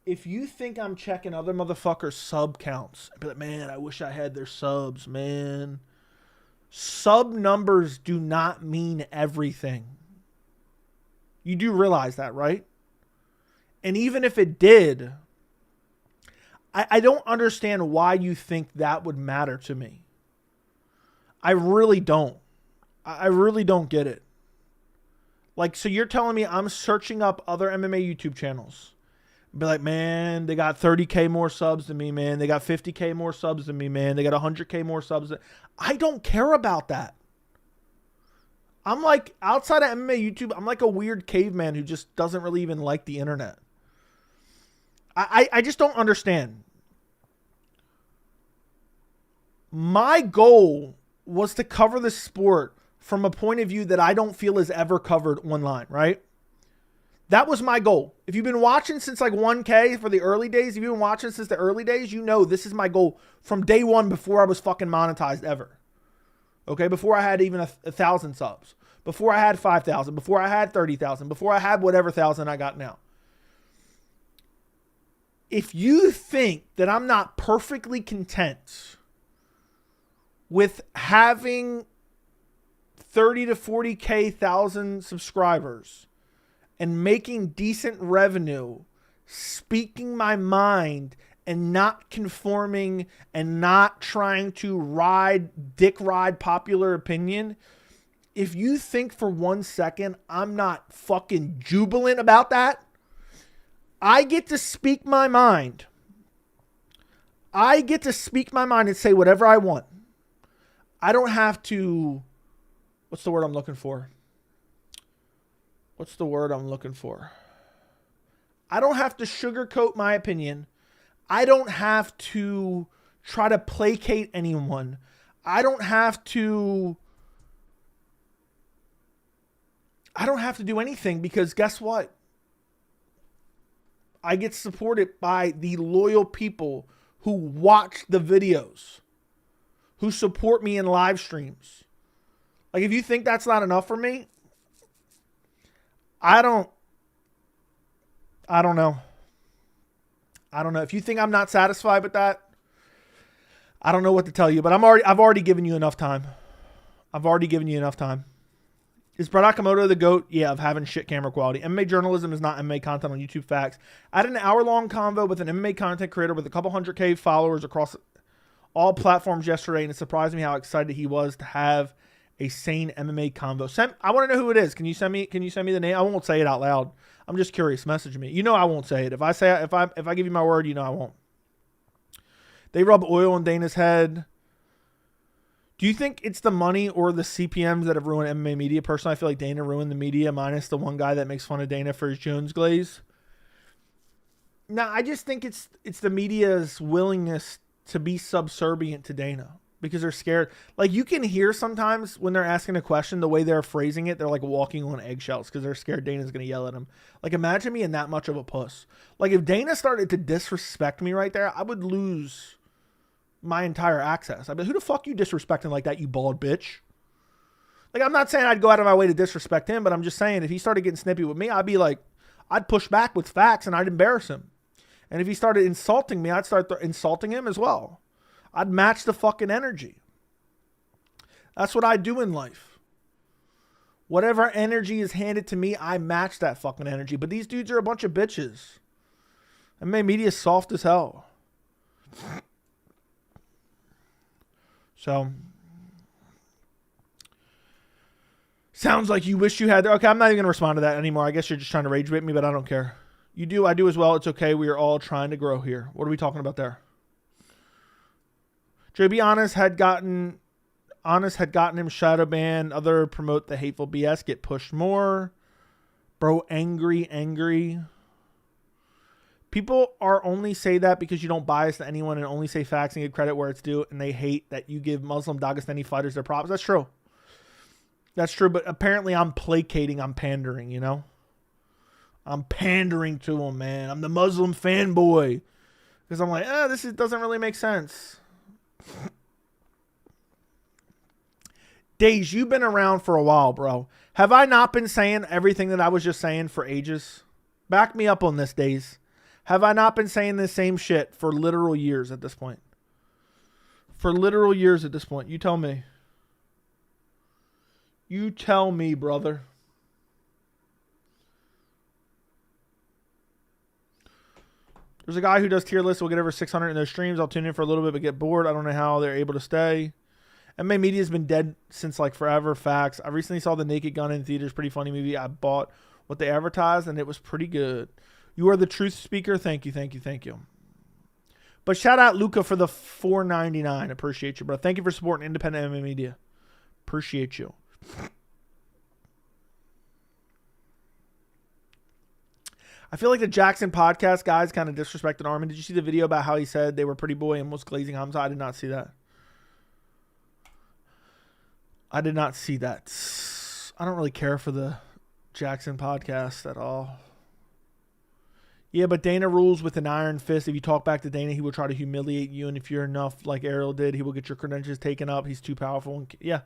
If you think I'm checking other motherfuckers' sub counts, I'd be like, man, I wish I had their subs, man. Sub numbers do not mean everything. You do realize that, right? And even if it did, I don't understand why you think that would matter to me. I really don't. I really don't get it. Like, so you're telling me I'm searching up other MMA YouTube channels. Be like, man, they got 30K more subs than me, man. They got 50K more subs than me, man. They got 100K more subs. I don't care about that. I'm like, outside of MMA YouTube, I'm like a weird caveman who just doesn't really even like the internet. I just don't understand. My goal was to cover the sport from a point of view that I don't feel is ever covered online, right? That was my goal. If you've been watching since like 1K for the early days, if you've been watching since the early days, you know this is my goal from day one before I was fucking monetized ever. Okay, before I had even 1,000 subs. Before I had 5,000. Before I had 30,000. Before I had whatever thousand I got now. If you think that I'm not perfectly content with having 30 to 40K thousand subscribers and making decent revenue, speaking my mind and not conforming and not trying to dick ride popular opinion, if you think for 1 second I'm not fucking jubilant about that, I get to speak my mind. I get to speak my mind and say whatever I want. I don't have to... What's the word I'm looking for? What's the word I'm looking for? I don't have to sugarcoat my opinion. I don't have to try to placate anyone. I don't have to I don't have to do anything because guess what? I get supported by the loyal people who watch the videos, who support me in live streams. Like, if you think that's not enough for me, I don't know. I don't know. If you think I'm not satisfied with that, I don't know what to tell you, but I've already given you enough time. I've already given you enough time. Is Brad Okamoto the GOAT? Yeah, of having shit camera quality. MMA journalism is not MMA content on YouTube. Facts. I had an hour-long convo with an MMA content creator with a couple 100K followers across all platforms yesterday, and it surprised me how excited he was to have a sane MMA convo. I want to know who it is. Can you send me the name? I won't say it out loud. I'm just curious. Message me. You know I won't say it. If I give you my word, you know I won't. They rub oil on Dana's head. Do you think it's the money or the CPMs that have ruined MMA media? Personally, I feel like Dana ruined the media, minus the one guy that makes fun of Dana for his Jones glaze. No, I just think it's the media's willingness to be subservient to Dana because they're scared. Like, you can hear sometimes when they're asking a question, the way they're phrasing it, they're like walking on eggshells because they're scared Dana's going to yell at them. Like, imagine me in that much of a puss. Like, if Dana started to disrespect me right there, I would lose my entire access. I'd be like, who the fuck you disrespecting like that, you bald bitch? Like, I'm not saying I'd go out of my way to disrespect him, but I'm just saying if he started getting snippy with me, I'd be like, I'd push back with facts and I'd embarrass him. And if he started insulting me, I'd start insulting him as well. I'd match the fucking energy. That's what I do in life. Whatever energy is handed to me, I match that fucking energy. But these dudes are a bunch of bitches. MMA media is soft as hell. So, sounds like you wish you had. Okay, I'm not even going to respond to that anymore. I guess you're just trying to rage bait me, but I don't care. You do, I do as well. It's okay. We are all trying to grow here. What are we talking about there? JB Honest had gotten him shadow banned. Other promote the hateful BS get pushed more. Bro, angry. People are only say that because you don't bias to anyone and only say facts and give credit where it's due, and they hate that you give Muslim Dagestani fighters their props. That's true. That's true, but apparently I'm placating, I'm pandering, you know? I'm pandering to them, man. I'm the Muslim fanboy. Because I'm like, doesn't really make sense. Days, you've been around for a while, bro. Have I not been saying everything that I was just saying for ages? Back me up on this, Days. Have I not been saying the same shit for literal years at this point? For literal years at this point. You tell me. You tell me, brother. There's a guy who does tier lists. We'll get over 600 in those streams. I'll tune in for a little bit but get bored. I don't know how they're able to stay. MMA media has been dead since like forever. Facts. I recently saw The Naked Gun in theaters. Pretty funny movie. I bought what they advertised and it was pretty good. You are the truth speaker. Thank you. But shout out Luca for the $4.99. Appreciate you, bro. Thank you for supporting independent MMA media. Appreciate you. I feel like the Jackson podcast guys kind of disrespected Armin. Did you see the video about how he said they were pretty boy and was glazing Hamzat? I did not see that. I don't really care for the Jackson podcast at all. Yeah, but Dana rules with an iron fist. If you talk back to Dana, he will try to humiliate you. And if you're enough like Ariel did, he will get your credentials taken up. He's too powerful. Yeah.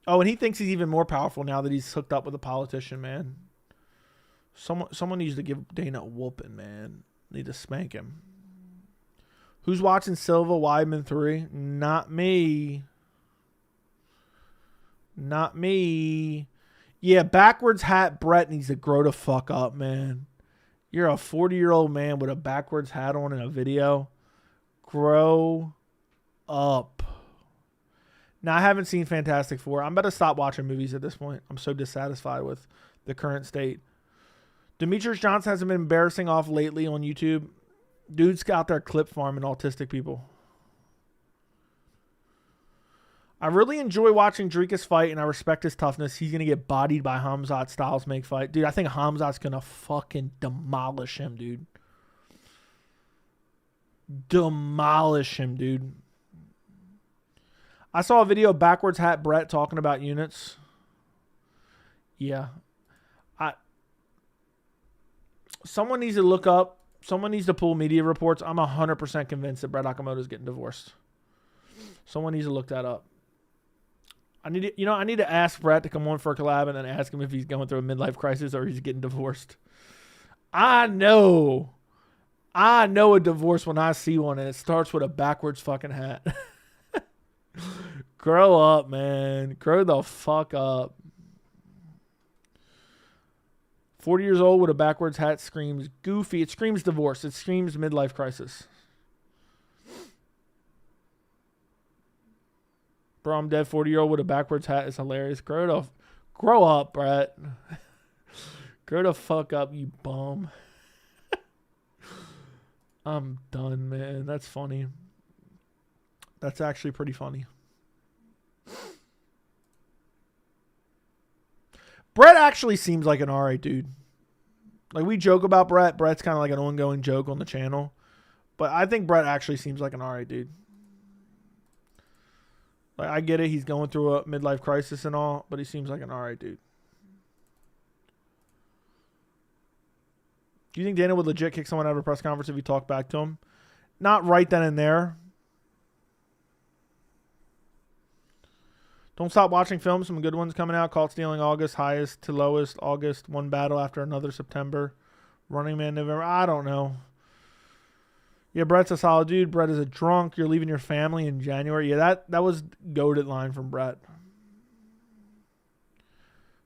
Oh, and he thinks he's even more powerful now that he's hooked up with a politician, man. Someone needs to give Dana a whooping, man. Need to spank him. Who's watching Silva Weidman 3? Not me. Yeah, backwards hat Brett needs to grow the fuck up, man. You're a 40-year-old man with a backwards hat on in a video. Grow up. Now, I haven't seen Fantastic Four. I'm about to stop watching movies at this point. I'm so dissatisfied with the current state. Demetrius Johnson hasn't been embarrassing off lately on YouTube. Dude's out there clip farming autistic people. I really enjoy watching Dricus fight, and I respect his toughness. He's going to get bodied by Hamzat Styles make fight. Dude, I think Hamzat's going to fucking demolish him, dude. Demolish him, dude. I saw a video of backwards hat Brett talking about units. Yeah. Someone needs to look up. Someone needs to pull media reports. I'm 100% convinced that Brett Okamoto is getting divorced. Someone needs to look that up. I need to ask Brett to come on for a collab and then ask him if he's going through a midlife crisis or he's getting divorced. I know a divorce when I see one, and it starts with a backwards fucking hat. Grow up, man. Grow the fuck up. 40 years old with a backwards hat screams goofy. It screams divorce. It screams midlife crisis. Bro, I'm dead. 40-year-old with a backwards hat is hilarious. Grow up, Brett. Grow the fuck up, you bum. I'm done, man. That's funny. That's actually pretty funny. Brett actually seems like an alright dude. Like, we joke about Brett. Brett's kind of like an ongoing joke on the channel. But I think Brett actually seems like an alright dude. Like, I get it. He's going through a midlife crisis and all, but he seems like an alright dude. Do you think Dana would legit kick someone out of a press conference if he talked back to him? Not right then and there. Don't stop watching films. Some good ones coming out. Caught stealing August. Highest to lowest August. One battle after another September. Running Man November. I don't know. Yeah, Brett's a solid dude. Brett is a drunk. You're leaving your family in January. Yeah, that was goated line from Brett.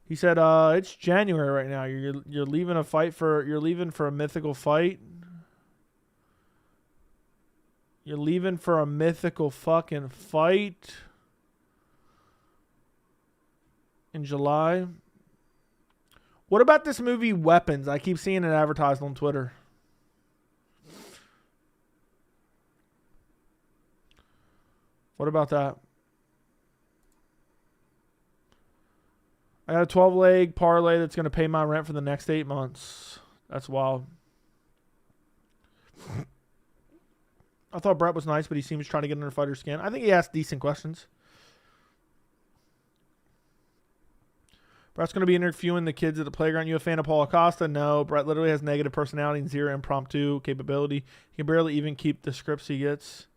He said, "It's January right now. You're leaving a fight for. You're leaving for a mythical fight. You're leaving for a mythical fucking fight in July. What about this movie Weapons? I keep seeing it advertised on Twitter. What about that? I got a 12-leg parlay that's going to pay my rent for the next 8 months. That's wild. I thought Brett was nice, but he seems trying to get under fighter's skin. I think he asked decent questions. Brett's going to be interviewing the kids at the playground. You a fan of Paul Acosta? No. Brett literally has negative personality and zero impromptu capability. He can barely even keep the scripts he gets.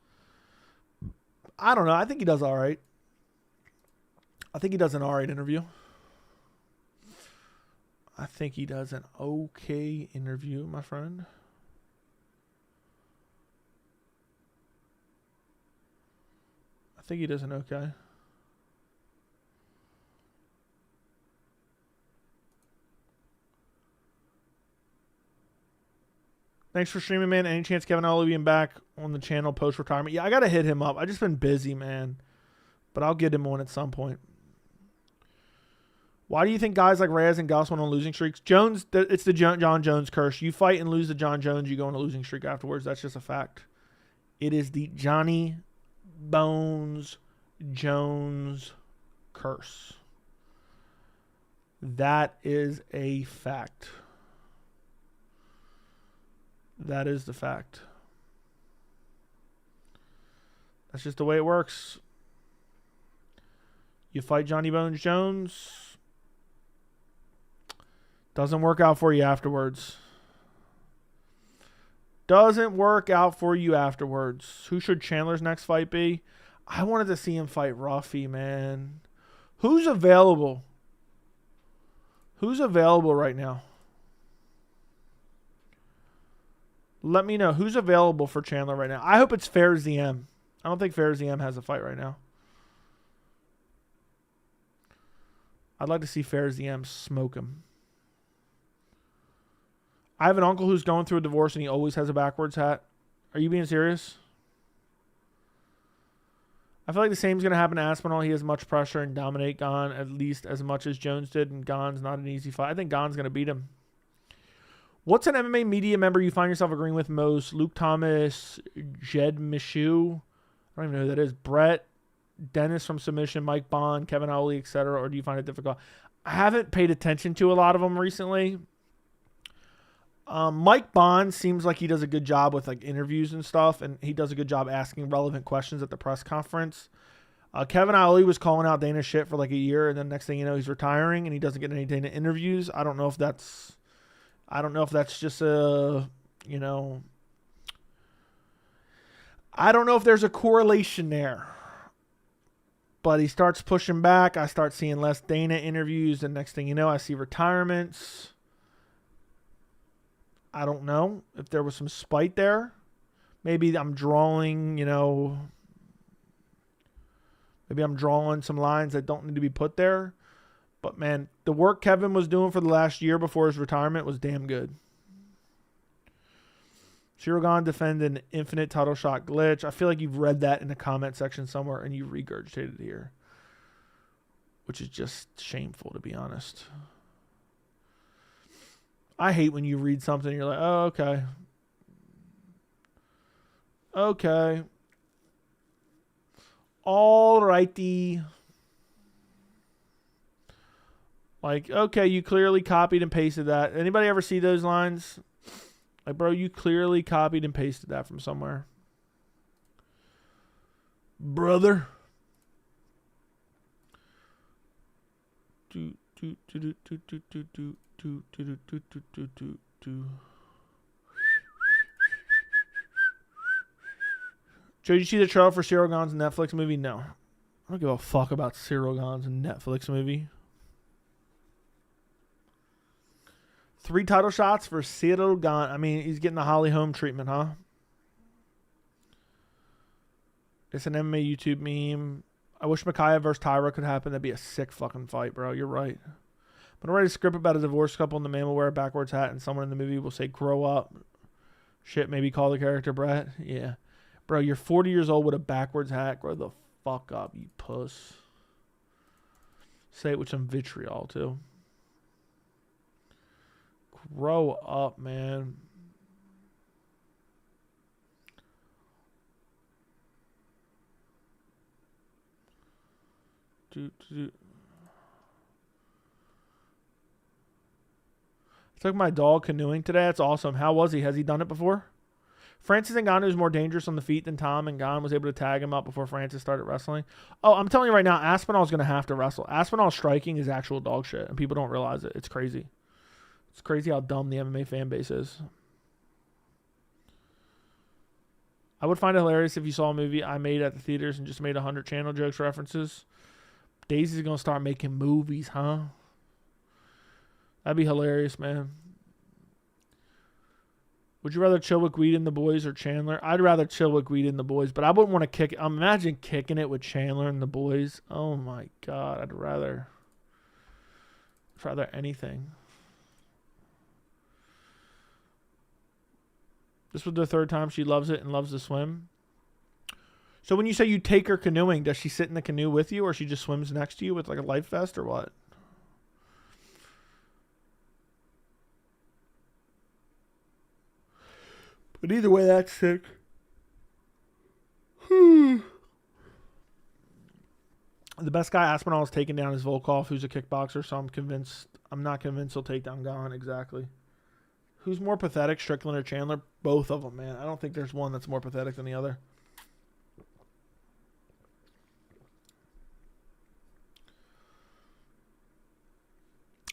I don't know. I think he does all right. I think he does an all right interview. I think he does an okay interview, my friend. I think he does an okay. Thanks for streaming, man. Any chance Kevin Ali being back on the channel post-retirement? Yeah, I got to hit him up. I just been busy, man. But I'll get him on at some point. Why do you think guys like Reyes and Gus went on losing streaks? Jones, it's the John Jones curse. You fight and lose to John Jones, you go on a losing streak afterwards. That's just a fact. It is the Johnny Bones Jones curse. That is a fact. That is the fact. That's just the way it works. You fight Johnny Bones Jones. Doesn't work out for you afterwards. Doesn't work out for you afterwards. Who should Chandler's next fight be? I wanted to see him fight Ruffy, man. Who's available? Who's available right now? Let me know. Who's available for Chandler right now? I hope it's Fair ZM. I don't think Fair ZM has a fight right now. I'd like to see Fair ZM smoke him. I have an uncle who's going through a divorce and he always has a backwards hat. Are you being serious? I feel like the same is going to happen to Aspinall. He has much pressure and dominate Gon at least as much as Jones did, and Gon's not an easy fight. I think Gon's going to beat him. What's an MMA media member you find yourself agreeing with most? Luke Thomas, Jed Michoud, I don't even know who that is. Brett, Dennis from Submission, Mike Bond, Kevin Ali, etc. Or do you find it difficult? I haven't paid attention to a lot of them recently. Mike Bond seems like he does a good job with like interviews and stuff, and he does a good job asking relevant questions at the press conference. Kevin Ali was calling out Dana shit for like a year, and then next thing you know, he's retiring and he doesn't get any Dana interviews. I don't know if that's I don't know if that's just a, you know, I don't know if there's a correlation there. But he starts pushing back. I start seeing less Dana interviews. And next thing you know, I see retirements. I don't know if there was some spite there. Maybe I'm drawing, you know, maybe I'm drawing some lines that don't need to be put there. But, man, the work Kevin was doing for the last year before his retirement was damn good. Shirogan defended an infinite title shot glitch. I feel like you've read that in the comment section somewhere and you regurgitated it here, which is just shameful, to be honest. I hate when you read something and you're like, oh, okay. Okay. All righty. Like, okay, you clearly copied and pasted that. Anybody ever see those lines? Like, bro, you clearly copied and pasted that from somewhere. Brother. Joe, did you see the trailer for Cyril Gahn's Netflix movie? No. I don't give a fuck about Cyril Gahn's Netflix movie. 3 title shots for Cyril Gahn. I mean, he's getting the Holly Holm treatment, huh? It's an MMA YouTube meme. I wish Micaiah versus Tyra could happen. That'd be a sick fucking fight, bro. You're right. I'm going to write a script about a divorced couple and the man will wear a backwards hat and someone in the movie will say, grow up. Shit, maybe call the character Brett. Yeah. Bro, you're 40 years old with a backwards hat. Grow the fuck up, you puss. Say it with some vitriol, too. Grow up, man. I took my dog canoeing today. That's awesome. How was he? Has he done it before? Francis Ngannou is more dangerous on the feet than Tom, and Ngannou was able to tag him up before Francis started wrestling. Oh, I'm telling you right now, Aspinall's going to have to wrestle. Aspinall striking is actual dog shit, and people don't realize it. It's crazy. It's crazy how dumb the MMA fan base is. I would find it hilarious if you saw a movie I made at the theaters and just made 100 channel jokes references. Daisy's going to start making movies, huh? That'd be hilarious, man. Would you rather chill with Guida and the boys or Chandler? I'd rather chill with Guida and the boys, but I wouldn't want to kick it. Imagine kicking it with Chandler and the boys. Oh, my God. I'd rather anything. This was the 3rd time she loves it and loves to swim. So when you say you take her canoeing, does she sit in the canoe with you or she just swims next to you with like a life vest or what? But either way, that's sick. The best guy Aspinall is taking down is Volkov, who's a kickboxer, so I'm not convinced he'll take down Gahn exactly. Who's more pathetic, Strickland or Chandler? Both of them, man. I don't think there's one that's more pathetic than the other.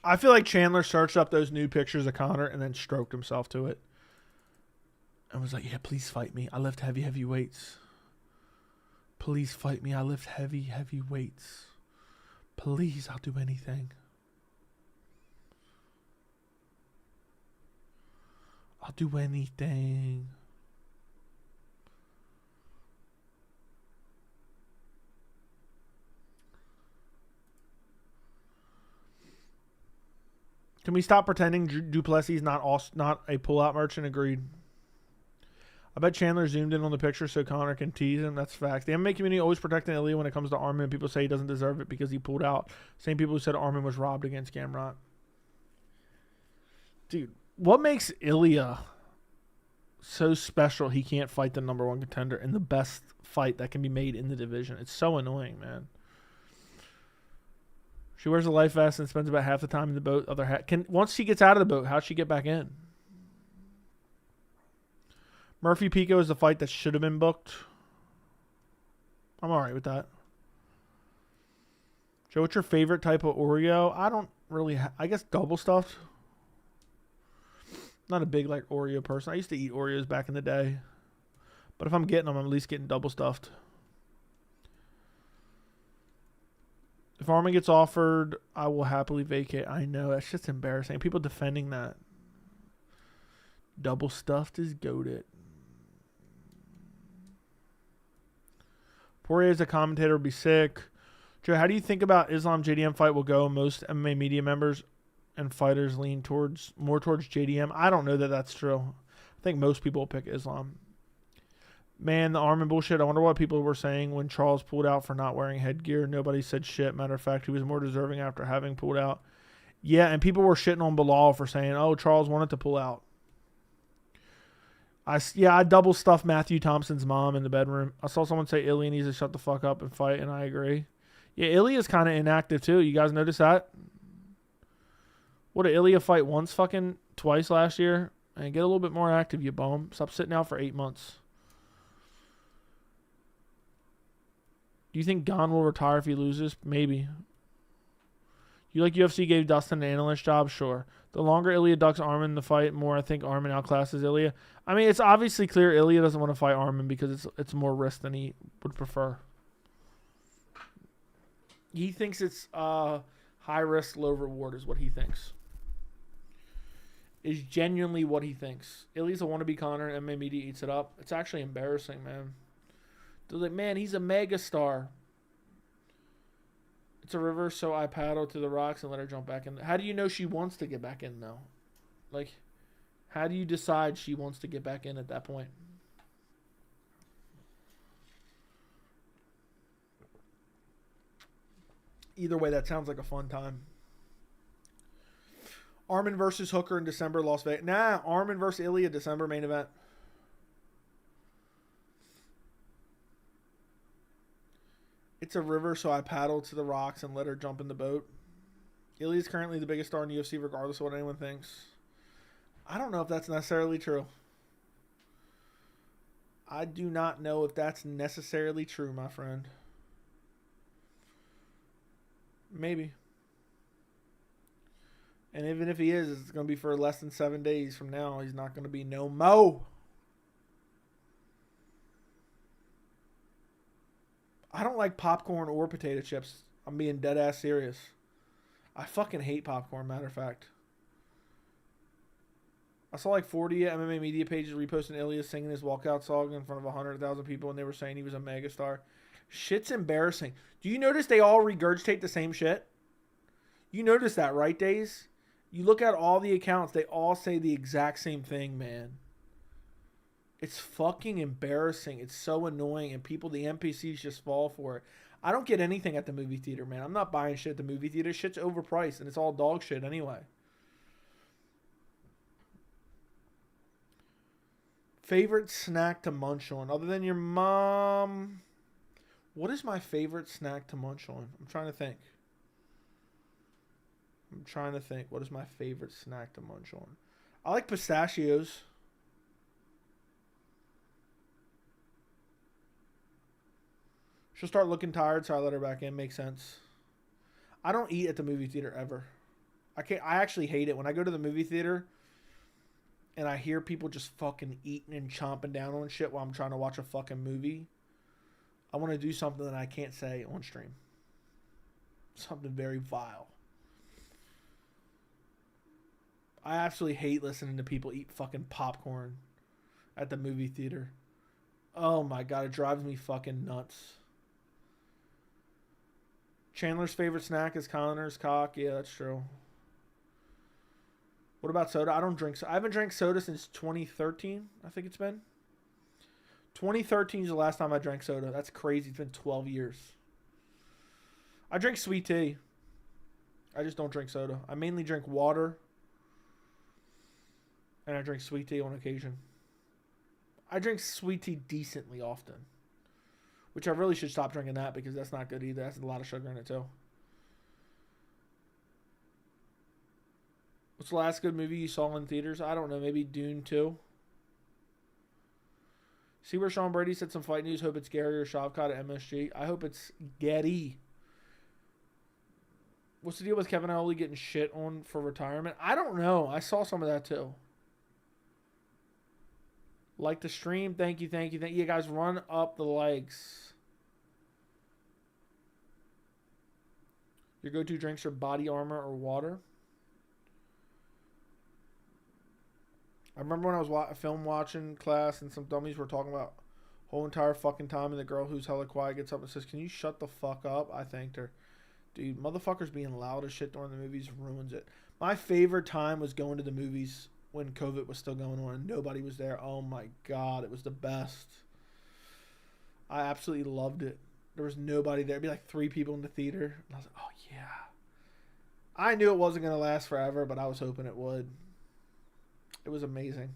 I feel like Chandler searched up those new pictures of Conor and then stroked himself to it. And was like, yeah, please fight me. I lift heavy weights. Please fight me. I lift heavy weights. Please, I'll do anything. I'll do anything. Can we stop pretending Du Plessis is not a pull-out merchant? Agreed. I bet Chandler zoomed in on the picture so Conor can tease him. That's facts. The MMA community always protecting Ilya when it comes to Armin. People say he doesn't deserve it because he pulled out. Same people who said Armin was robbed against Gamrot. Dude, what makes Ilya so special he can't fight the number 1 contender in the best fight that can be made in the division? It's so annoying, man. She wears a life vest and spends about half the time in the boat. Once she gets out of the boat, how'd she get back in? Murphy Pico is the fight that should have been booked. I'm all right with that. Joe, what's your favorite type of Oreo? I don't really I guess double stuffed. Not a big like Oreo person. I used to eat Oreos back in the day. But if I'm getting them, I'm at least getting double stuffed. If Armin gets offered, I will happily vacate. I know. That's just embarrassing. People defending that. Double stuffed is goated. Poirier as a commentator would be sick. Joe, how do you think about Islam JDM fight will go? Most MMA media members and fighters lean more towards JDM. I don't know that that's true. I think most people will pick Islam. Man, the Armin bullshit. I wonder what people were saying when Charles pulled out for not wearing headgear. Nobody said shit. Matter of fact, he was more deserving after having pulled out. Yeah, and people were shitting on Bilal for saying, oh, Charles wanted to pull out. I double stuffed Matthew Thompson's mom in the bedroom. I saw someone say Ilya needs to shut the fuck up and fight, and I agree. Yeah, Ilya's kind of inactive too. You guys notice that? What did Ilya fight once fucking twice last year? And get a little bit more active, you bum. Stop sitting out for 8 months. Do you think Gon will retire if he loses? Maybe. You like UFC gave Dustin an analyst job? Sure. The longer Ilya ducks Armin in the fight, more I think Armin outclasses Ilya. I mean, it's obviously clear Ilya doesn't want to fight Armin because it's more risk than he would prefer. He thinks it's high risk, low reward is what he thinks. Is genuinely what he thinks. Ilya's a wannabe Conor, and MMA media eats it up. It's actually embarrassing, man. They're like, man, he's a mega star. It's a river, so I paddle to the rocks and let her jump back in. How do you know she wants to get back in, though? Like, how do you decide she wants to get back in at that point? Either way, that sounds like a fun time. Armin versus Hooker in December, Las Vegas. Nah, Armin versus Ilya, December main event. It's a river, so I paddle to the rocks and let her jump in the boat. Ilya's currently the biggest star in UFC, regardless of what anyone thinks. I don't know if that's necessarily true. I do not know if that's necessarily true, my friend. Maybe. And even if he is, it's going to be for less than 7 days from now. He's not going to be no mo. I don't like popcorn or potato chips. I'm being dead ass serious. I fucking hate popcorn, matter of fact. I saw like 40 MMA media pages reposting Ilya singing his walkout song in front of 100,000 people, and they were saying he was a megastar. Shit's embarrassing. Do you notice they all regurgitate the same shit? You notice that, right, Days? You look at all the accounts, they all say the exact same thing, man. It's fucking embarrassing. It's so annoying, and people, the NPCs just fall for it. I don't get anything at the movie theater, man. I'm not buying shit at the movie theater. Shit's overpriced, and it's all dog shit anyway. Favorite snack to munch on? Other than your mom, what is my favorite snack to munch on? I'm trying to think. What is my favorite snack to munch on? I like pistachios. She'll start looking tired, so I let her back in. Makes sense. I don't eat at the movie theater ever. I actually hate it. When I go to the movie theater and I hear people just fucking eating and chomping down on shit while I'm trying to watch a fucking movie, I want to do something that I can't say on stream. Something very vile. I absolutely hate listening to people eat fucking popcorn at the movie theater. Oh my god, it drives me fucking nuts. Chandler's favorite snack is Connor's cock. Yeah, that's true. What about soda? I don't drink soda. I haven't drank soda since 2013, I think it's been. 2013 is the last time I drank soda. That's crazy. It's been 12 years. I drink sweet tea. I just don't drink soda. I mainly drink water. And I drink sweet tea on occasion. I drink sweet tea decently often. Which I really should stop drinking that because that's not good either. That's a lot of sugar in it too. What's the last good movie you saw in theaters? I don't know. Maybe Dune 2. See where Sean Brady said some fight news. Hope it's Gary or Shavkat at MSG. I hope it's Getty. What's the deal with Kevin Ollie getting shit on for retirement? I don't know. I saw some of that too. Like the stream. Thank you, thank you, thank you. Guys, run up the likes. Your go-to drinks are body armor or water. I remember when I was film watching class and some dummies were talking about whole entire fucking time, and the girl who's hella quiet gets up and says, "Can you shut the fuck up?" I thanked her. Dude, motherfuckers being loud as shit during the movies ruins it. My favorite time was going to the movies when COVID was still going on and nobody was there. Oh my God, it was the best. I absolutely loved it. There was nobody there. It'd be like 3 people in the theater. And I was like, oh yeah. I knew it wasn't going to last forever, but I was hoping it would. It was amazing.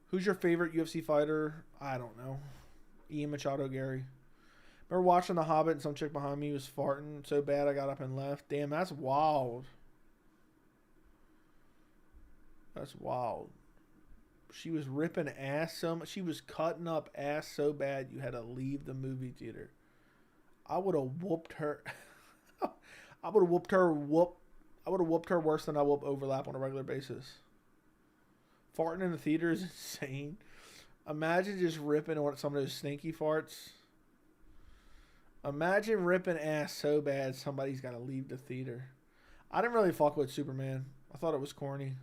Who's your favorite UFC fighter? I don't know. Ian Machado, Gary. Remember watching The Hobbit and some chick behind me was farting so bad I got up and left. Damn, that's wild. That's wild. She was ripping ass so much. She was cutting up ass so bad you had to leave the movie theater. I would have whooped her. I would have whooped her. I would have whooped her worse than I whoop overlap on a regular basis. Farting in the theater is insane. Imagine just ripping on some of those stinky farts. Imagine ripping ass so bad somebody's got to leave the theater. I didn't really fuck with Superman. I thought it was corny.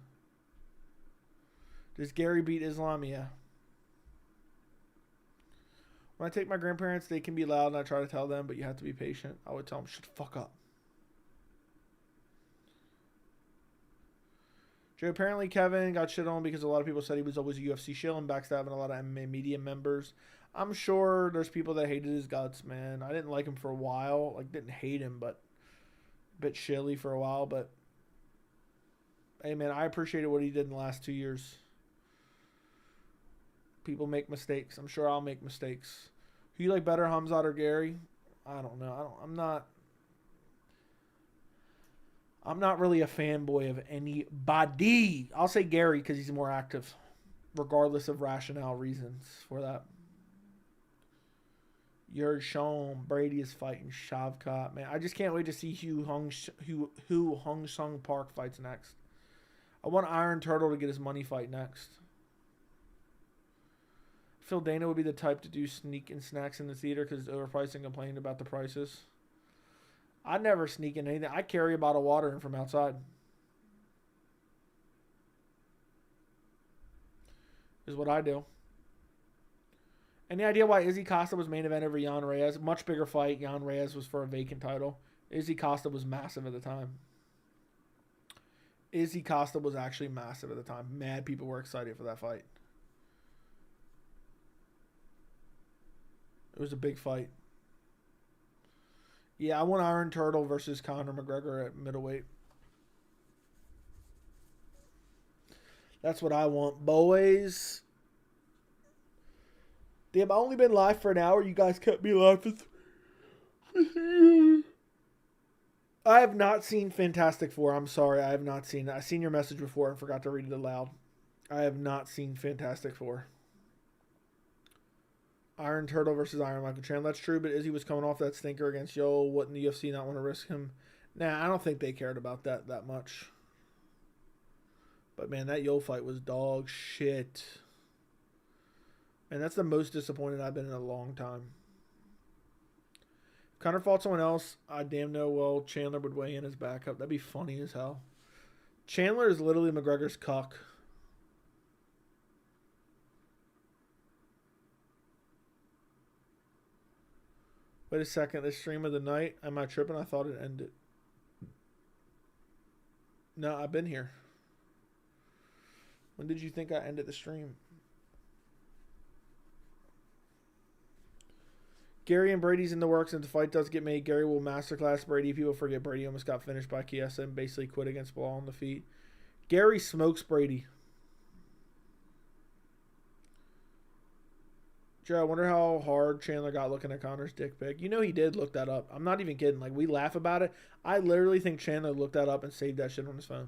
Does Gary beat Islam? Yeah. When I take my grandparents, they can be loud and I try to tell them, but you have to be patient. I would tell them, shut the fuck up. Joe, apparently Kevin got shit on because a lot of people said he was always a UFC shill and backstabbing a lot of MMA media members. I'm sure there's people that hated his guts, man. I didn't like him for a while. Like, didn't hate him, but a bit shilly for a while. But, hey, man, I appreciated what he did in the last 2 years. People make mistakes. I'm sure I'll make mistakes. Who you like better, Hamzat or Gary? I don't know. I'm not really a fanboy of anybody. I'll say Gary because he's more active, regardless of rationale reasons for that. You're Sean Brady is fighting Shavkat. Man, I just can't wait to see who Hong Sung Park fights next. I want Iron Turtle to get his money fight next. Phil Dana would be the type to do sneak and snacks in the theater because it's overpriced and complaining about the prices. I never sneak in anything. I carry a bottle of water in from outside. Is what I do. Any idea why Izzy Costa was main event over Jan Reyes? Much bigger fight. Jan Reyes was for a vacant title. Izzy Costa was massive at the time. Izzy Costa was actually massive at the time. Mad people were excited for that fight. It was a big fight. Yeah, I want Iron Turtle versus Conor McGregor at middleweight. That's what I want, boys. Damn, I've only been live for an hour. You guys kept me live for 3 years. I have not seen Fantastic Four. I'm sorry, I have not seen it. I seen your message before and forgot to read it aloud. I have not seen Fantastic Four. Iron Turtle versus Iron Michael Chandler. That's true, but Izzy was coming off that stinker against Yo. Wouldn't the UFC not want to risk him? Nah, I don't think they cared about that much. But, man, that Yo fight was dog shit. And that's the most disappointed I've been in a long time. If Conor fought someone else, I damn know well Chandler would weigh in as backup. That'd be funny as hell. Chandler is literally McGregor's cuck. Wait a second, this stream of the night, am I tripping? I thought it ended. No, I've been here. When did you think I ended the stream? Gary and Brady's in the works, and if the fight does get made, Gary will masterclass Brady. People forget Brady almost got finished by Chiesa and basically quit against Bilal on the feet. Gary smokes Brady. Joe, I wonder how hard Chandler got looking at Conor's dick pic. You know he did look that up. I'm not even kidding. Like, we laugh about it. I literally think Chandler looked that up and saved that shit on his phone.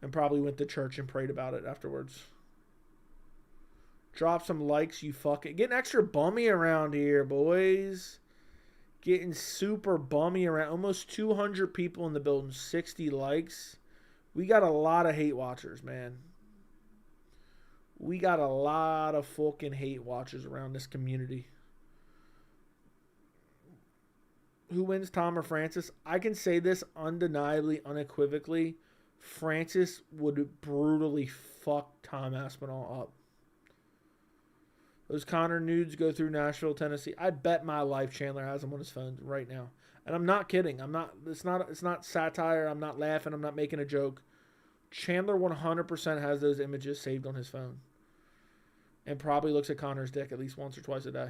And probably went to church and prayed about it afterwards. Drop some likes, you fucking... Getting extra bummy around here, boys. Getting super bummy around. Almost 200 people in the building. 60 likes. We got a lot of hate watchers, man. We got a lot of fucking hate watchers around this community. Who wins, Tom or Francis? I can say this undeniably, unequivocally. Francis would brutally fuck Tom Aspinall up. Those Connor nudes go through Nashville, Tennessee. I bet my life Chandler has them on his phone right now. And I'm not kidding. It's not satire. I'm not laughing. I'm not making a joke. Chandler 100% has those images saved on his phone. And probably looks at Connor's dick at least once or twice a day.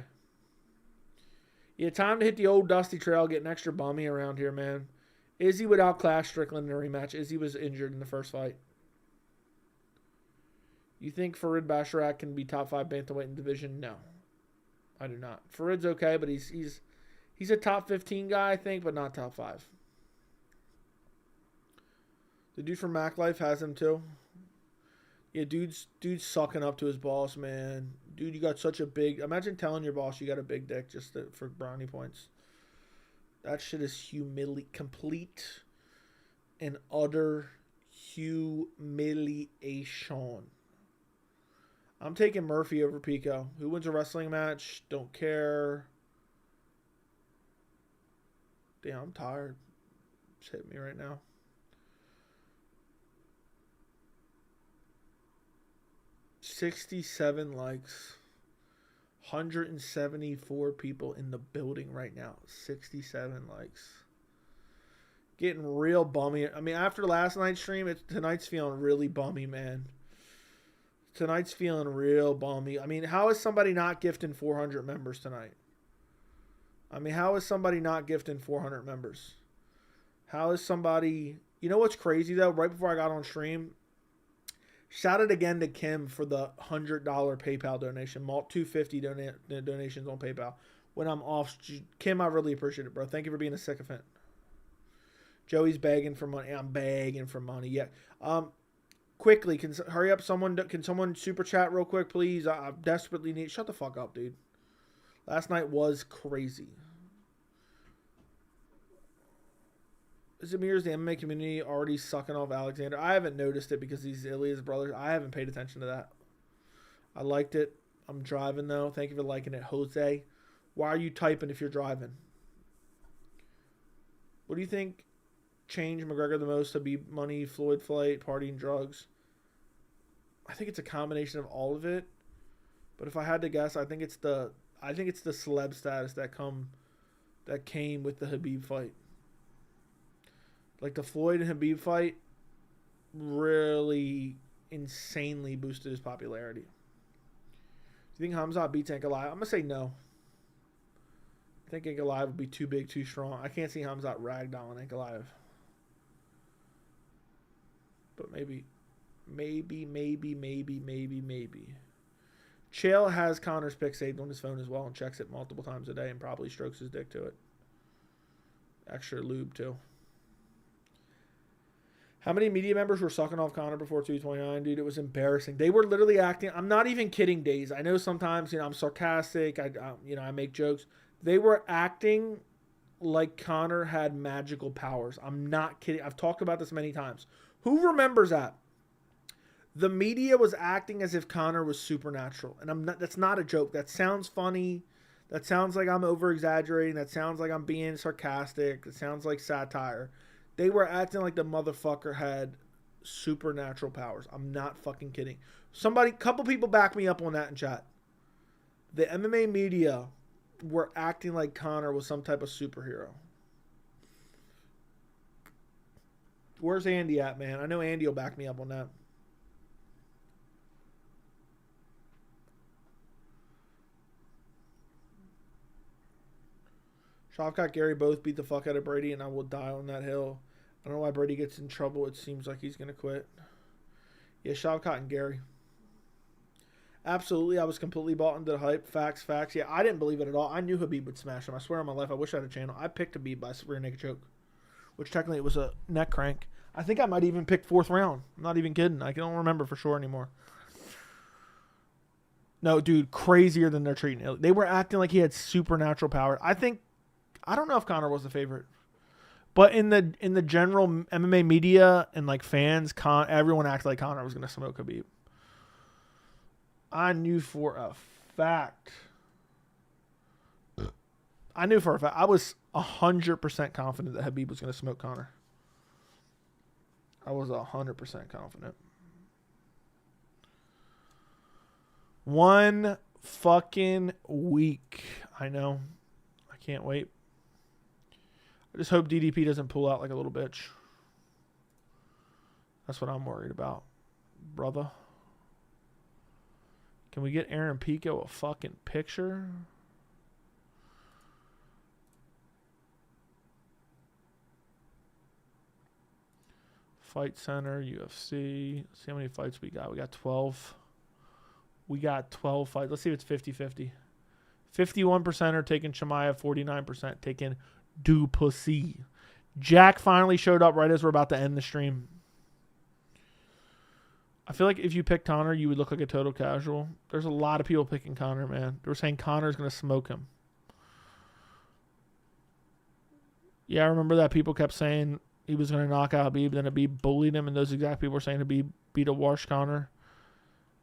Yeah, time to hit the old dusty trail, getting extra bummy around here, man. Izzy would outclass Strickland in a rematch. Izzy was injured in the first fight. You think Farid Basharat can be top 5 bantamweight in the division? No, I do not. Farid's okay, but he's a top 15 guy, I think, but not top 5. The dude from Mac Life has him too. Yeah, dude's sucking up to his boss, man. Dude, you got such a big... Imagine telling your boss you got a big dick just for brownie points. That shit is complete and utter humiliation. I'm taking Murphy over Pico. Who wins a wrestling match? Don't care. Damn, I'm tired. It's hitting me right now. $67 likes. 174 people in the building right now. 67 likes. Getting real bummy. I mean, after last night's stream, tonight's feeling really bummy, man. Tonight's feeling real bummy. I mean, how is somebody not gifting 400 members tonight? I mean, how is somebody not gifting 400 members? How is somebody... You know what's crazy, though? Right before I got on stream, shout out again to Kim for the $100 PayPal donation. Malt 250 donations on PayPal. When I'm off, Kim, I really appreciate it, bro. Thank you for being a sycophant. Joey's begging for money. I'm begging for money. Yeah. Quickly, hurry up. Can someone super chat real quick, please? I desperately need. Shut the fuck up, dude. Last night was crazy. Is it mirrors the MMA community already sucking off Alexander? I haven't noticed it because he's Ilya's brothers. I haven't paid attention to that. I liked it. I'm driving, though. Thank you for liking it, Jose. Why are you typing if you're driving? What do you think changed McGregor the most? Habib money, Floyd flight, partying, drugs? I think it's a combination of all of it. But if I had to guess, I think it's the celeb status that came with the Habib fight. Like the Floyd and Habib fight really insanely boosted his popularity. Do you think Hamzat beats Ankalaev? I'm going to say no. I think Ankalaev would be too big, too strong. I can't see Hamzat ragdolling Ankalaev. But maybe. Chael has Connor's pick saved on his phone as well and checks it multiple times a day and probably strokes his dick to it. Extra lube, too. How many media members were sucking off Connor before 229, dude? It was embarrassing. They were literally acting. I'm not even kidding, Days. I know sometimes, I'm sarcastic. I make jokes. They were acting like Connor had magical powers. I'm not kidding. I've talked about this many times. Who remembers that? The media was acting as if Connor was supernatural. And that's not a joke. That sounds funny. That sounds like I'm over-exaggerating. That sounds like I'm being sarcastic. It sounds like satire. They were acting like the motherfucker had supernatural powers. I'm not fucking kidding. Couple people back me up on that in chat. The MMA media were acting like Connor was some type of superhero. Where's Andy at, man? I know Andy will back me up on that. Shavkat, Gary both beat the fuck out of Brady, and I will die on that hill. I don't know why Brady gets in trouble. It seems like he's going to quit. Yeah, Shavkat and Gary. Absolutely, I was completely bought into the hype. Facts. Yeah, I didn't believe it at all. I knew Habib would smash him. I swear on my life, I wish I had a channel. I picked Habib by rear naked choke, which technically it was a neck crank. I think I might even pick 4th round. I'm not even kidding. I don't remember for sure anymore. No, dude, crazier than they're treating it. They were acting like he had supernatural power. I think I don't know if Conor was the favorite. But in the general MMA media and like fans, everyone acted like Conor was going to smoke Khabib. I knew for a fact. I was 100% confident that Khabib was going to smoke Conor. I was 100% confident. 1 fucking week. I know. I can't wait. I just hope DDP doesn't pull out like a little bitch. That's what I'm worried about, brother. Can we get Aaron Pico a fucking picture? Fight Center, UFC. Let's see how many fights we got. We got 12. We got 12 fights. Let's see if it's 50-50. 51% are taking Chimaev, 49% taking Du Plessis. Jack finally showed up right as we're about to end the stream. I feel like if you pick Conor, you would look like a total casual. There's a lot of people picking Conor, man. They were saying Conor's going to smoke him. Yeah, I remember that people kept saying he was going to knock out Khabib, then Khabib bullied him, and those exact people were saying Khabib beat a wash Conor.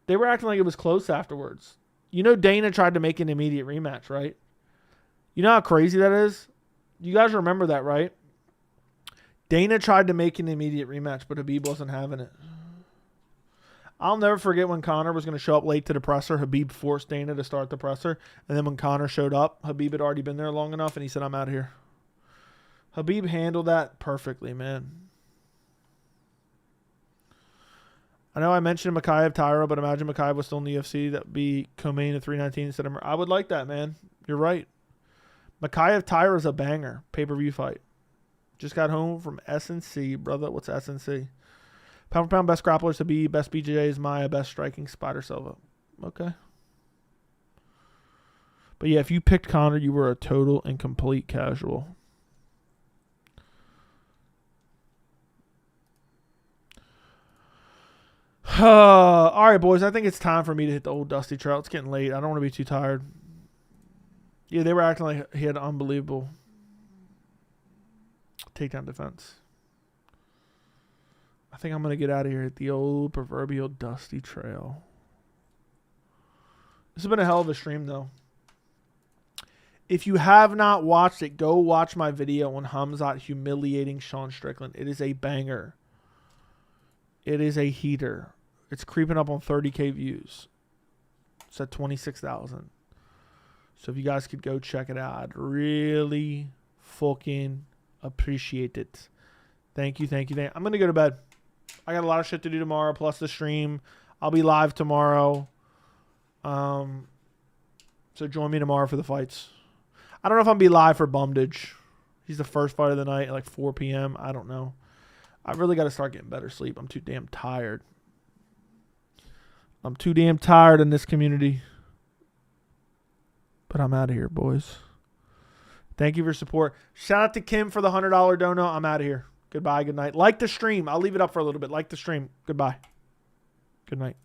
They were acting like it was close afterwards. You know Dana tried to make an immediate rematch, right? You know how crazy that is? You guys remember that, right? Dana tried to make an immediate rematch, but Khabib wasn't having it. I'll never forget when Conor was going to show up late to the presser. Khabib forced Dana to start the presser. And then when Conor showed up, Khabib had already been there long enough, and he said, I'm out of here. Khabib handled that perfectly, man. I know I mentioned Makhachev Tyra, but imagine Makhachev was still in the UFC. That would be co-main at 319 instead of... I would like that, man. You're right. Makhachev Tyra is a banger. Pay-per-view fight. Just got home from SNC, brother. What's SNC? Pound for pound, best grapplers to be, best BJJs, Maya, best striking, Spider Silva. Okay. But yeah, if you picked Conor, you were a total and complete casual. All right, boys. I think it's time for me to hit the old dusty trail. It's getting late. I don't want to be too tired. Yeah, they were acting like he had unbelievable takedown defense. I think I'm going to get out of here at the old proverbial dusty trail. This has been a hell of a stream, though. If you have not watched it, go watch my video on Hamzat humiliating Sean Strickland. It is a banger. It is a heater. It's creeping up on 30K views. It's at 26,000. So if you guys could go check it out, I'd really fucking appreciate it. Thank you, thank you, thank you. I'm going to go to bed. I got a lot of shit to do tomorrow, plus the stream. I'll be live tomorrow. So join me tomorrow for the fights. I don't know if I'm going to be live for Bumdage. He's the first fight of the night at like 4 p.m. I don't know. I really got to start getting better sleep. I'm too damn tired. I'm too damn tired in this community. But I'm out of here, boys. Thank you for your support. Shout out to Kim for the $100 dono. I'm out of here. Goodbye. Good night. Like the stream. I'll leave it up for a little bit. Like the stream. Goodbye. Good night.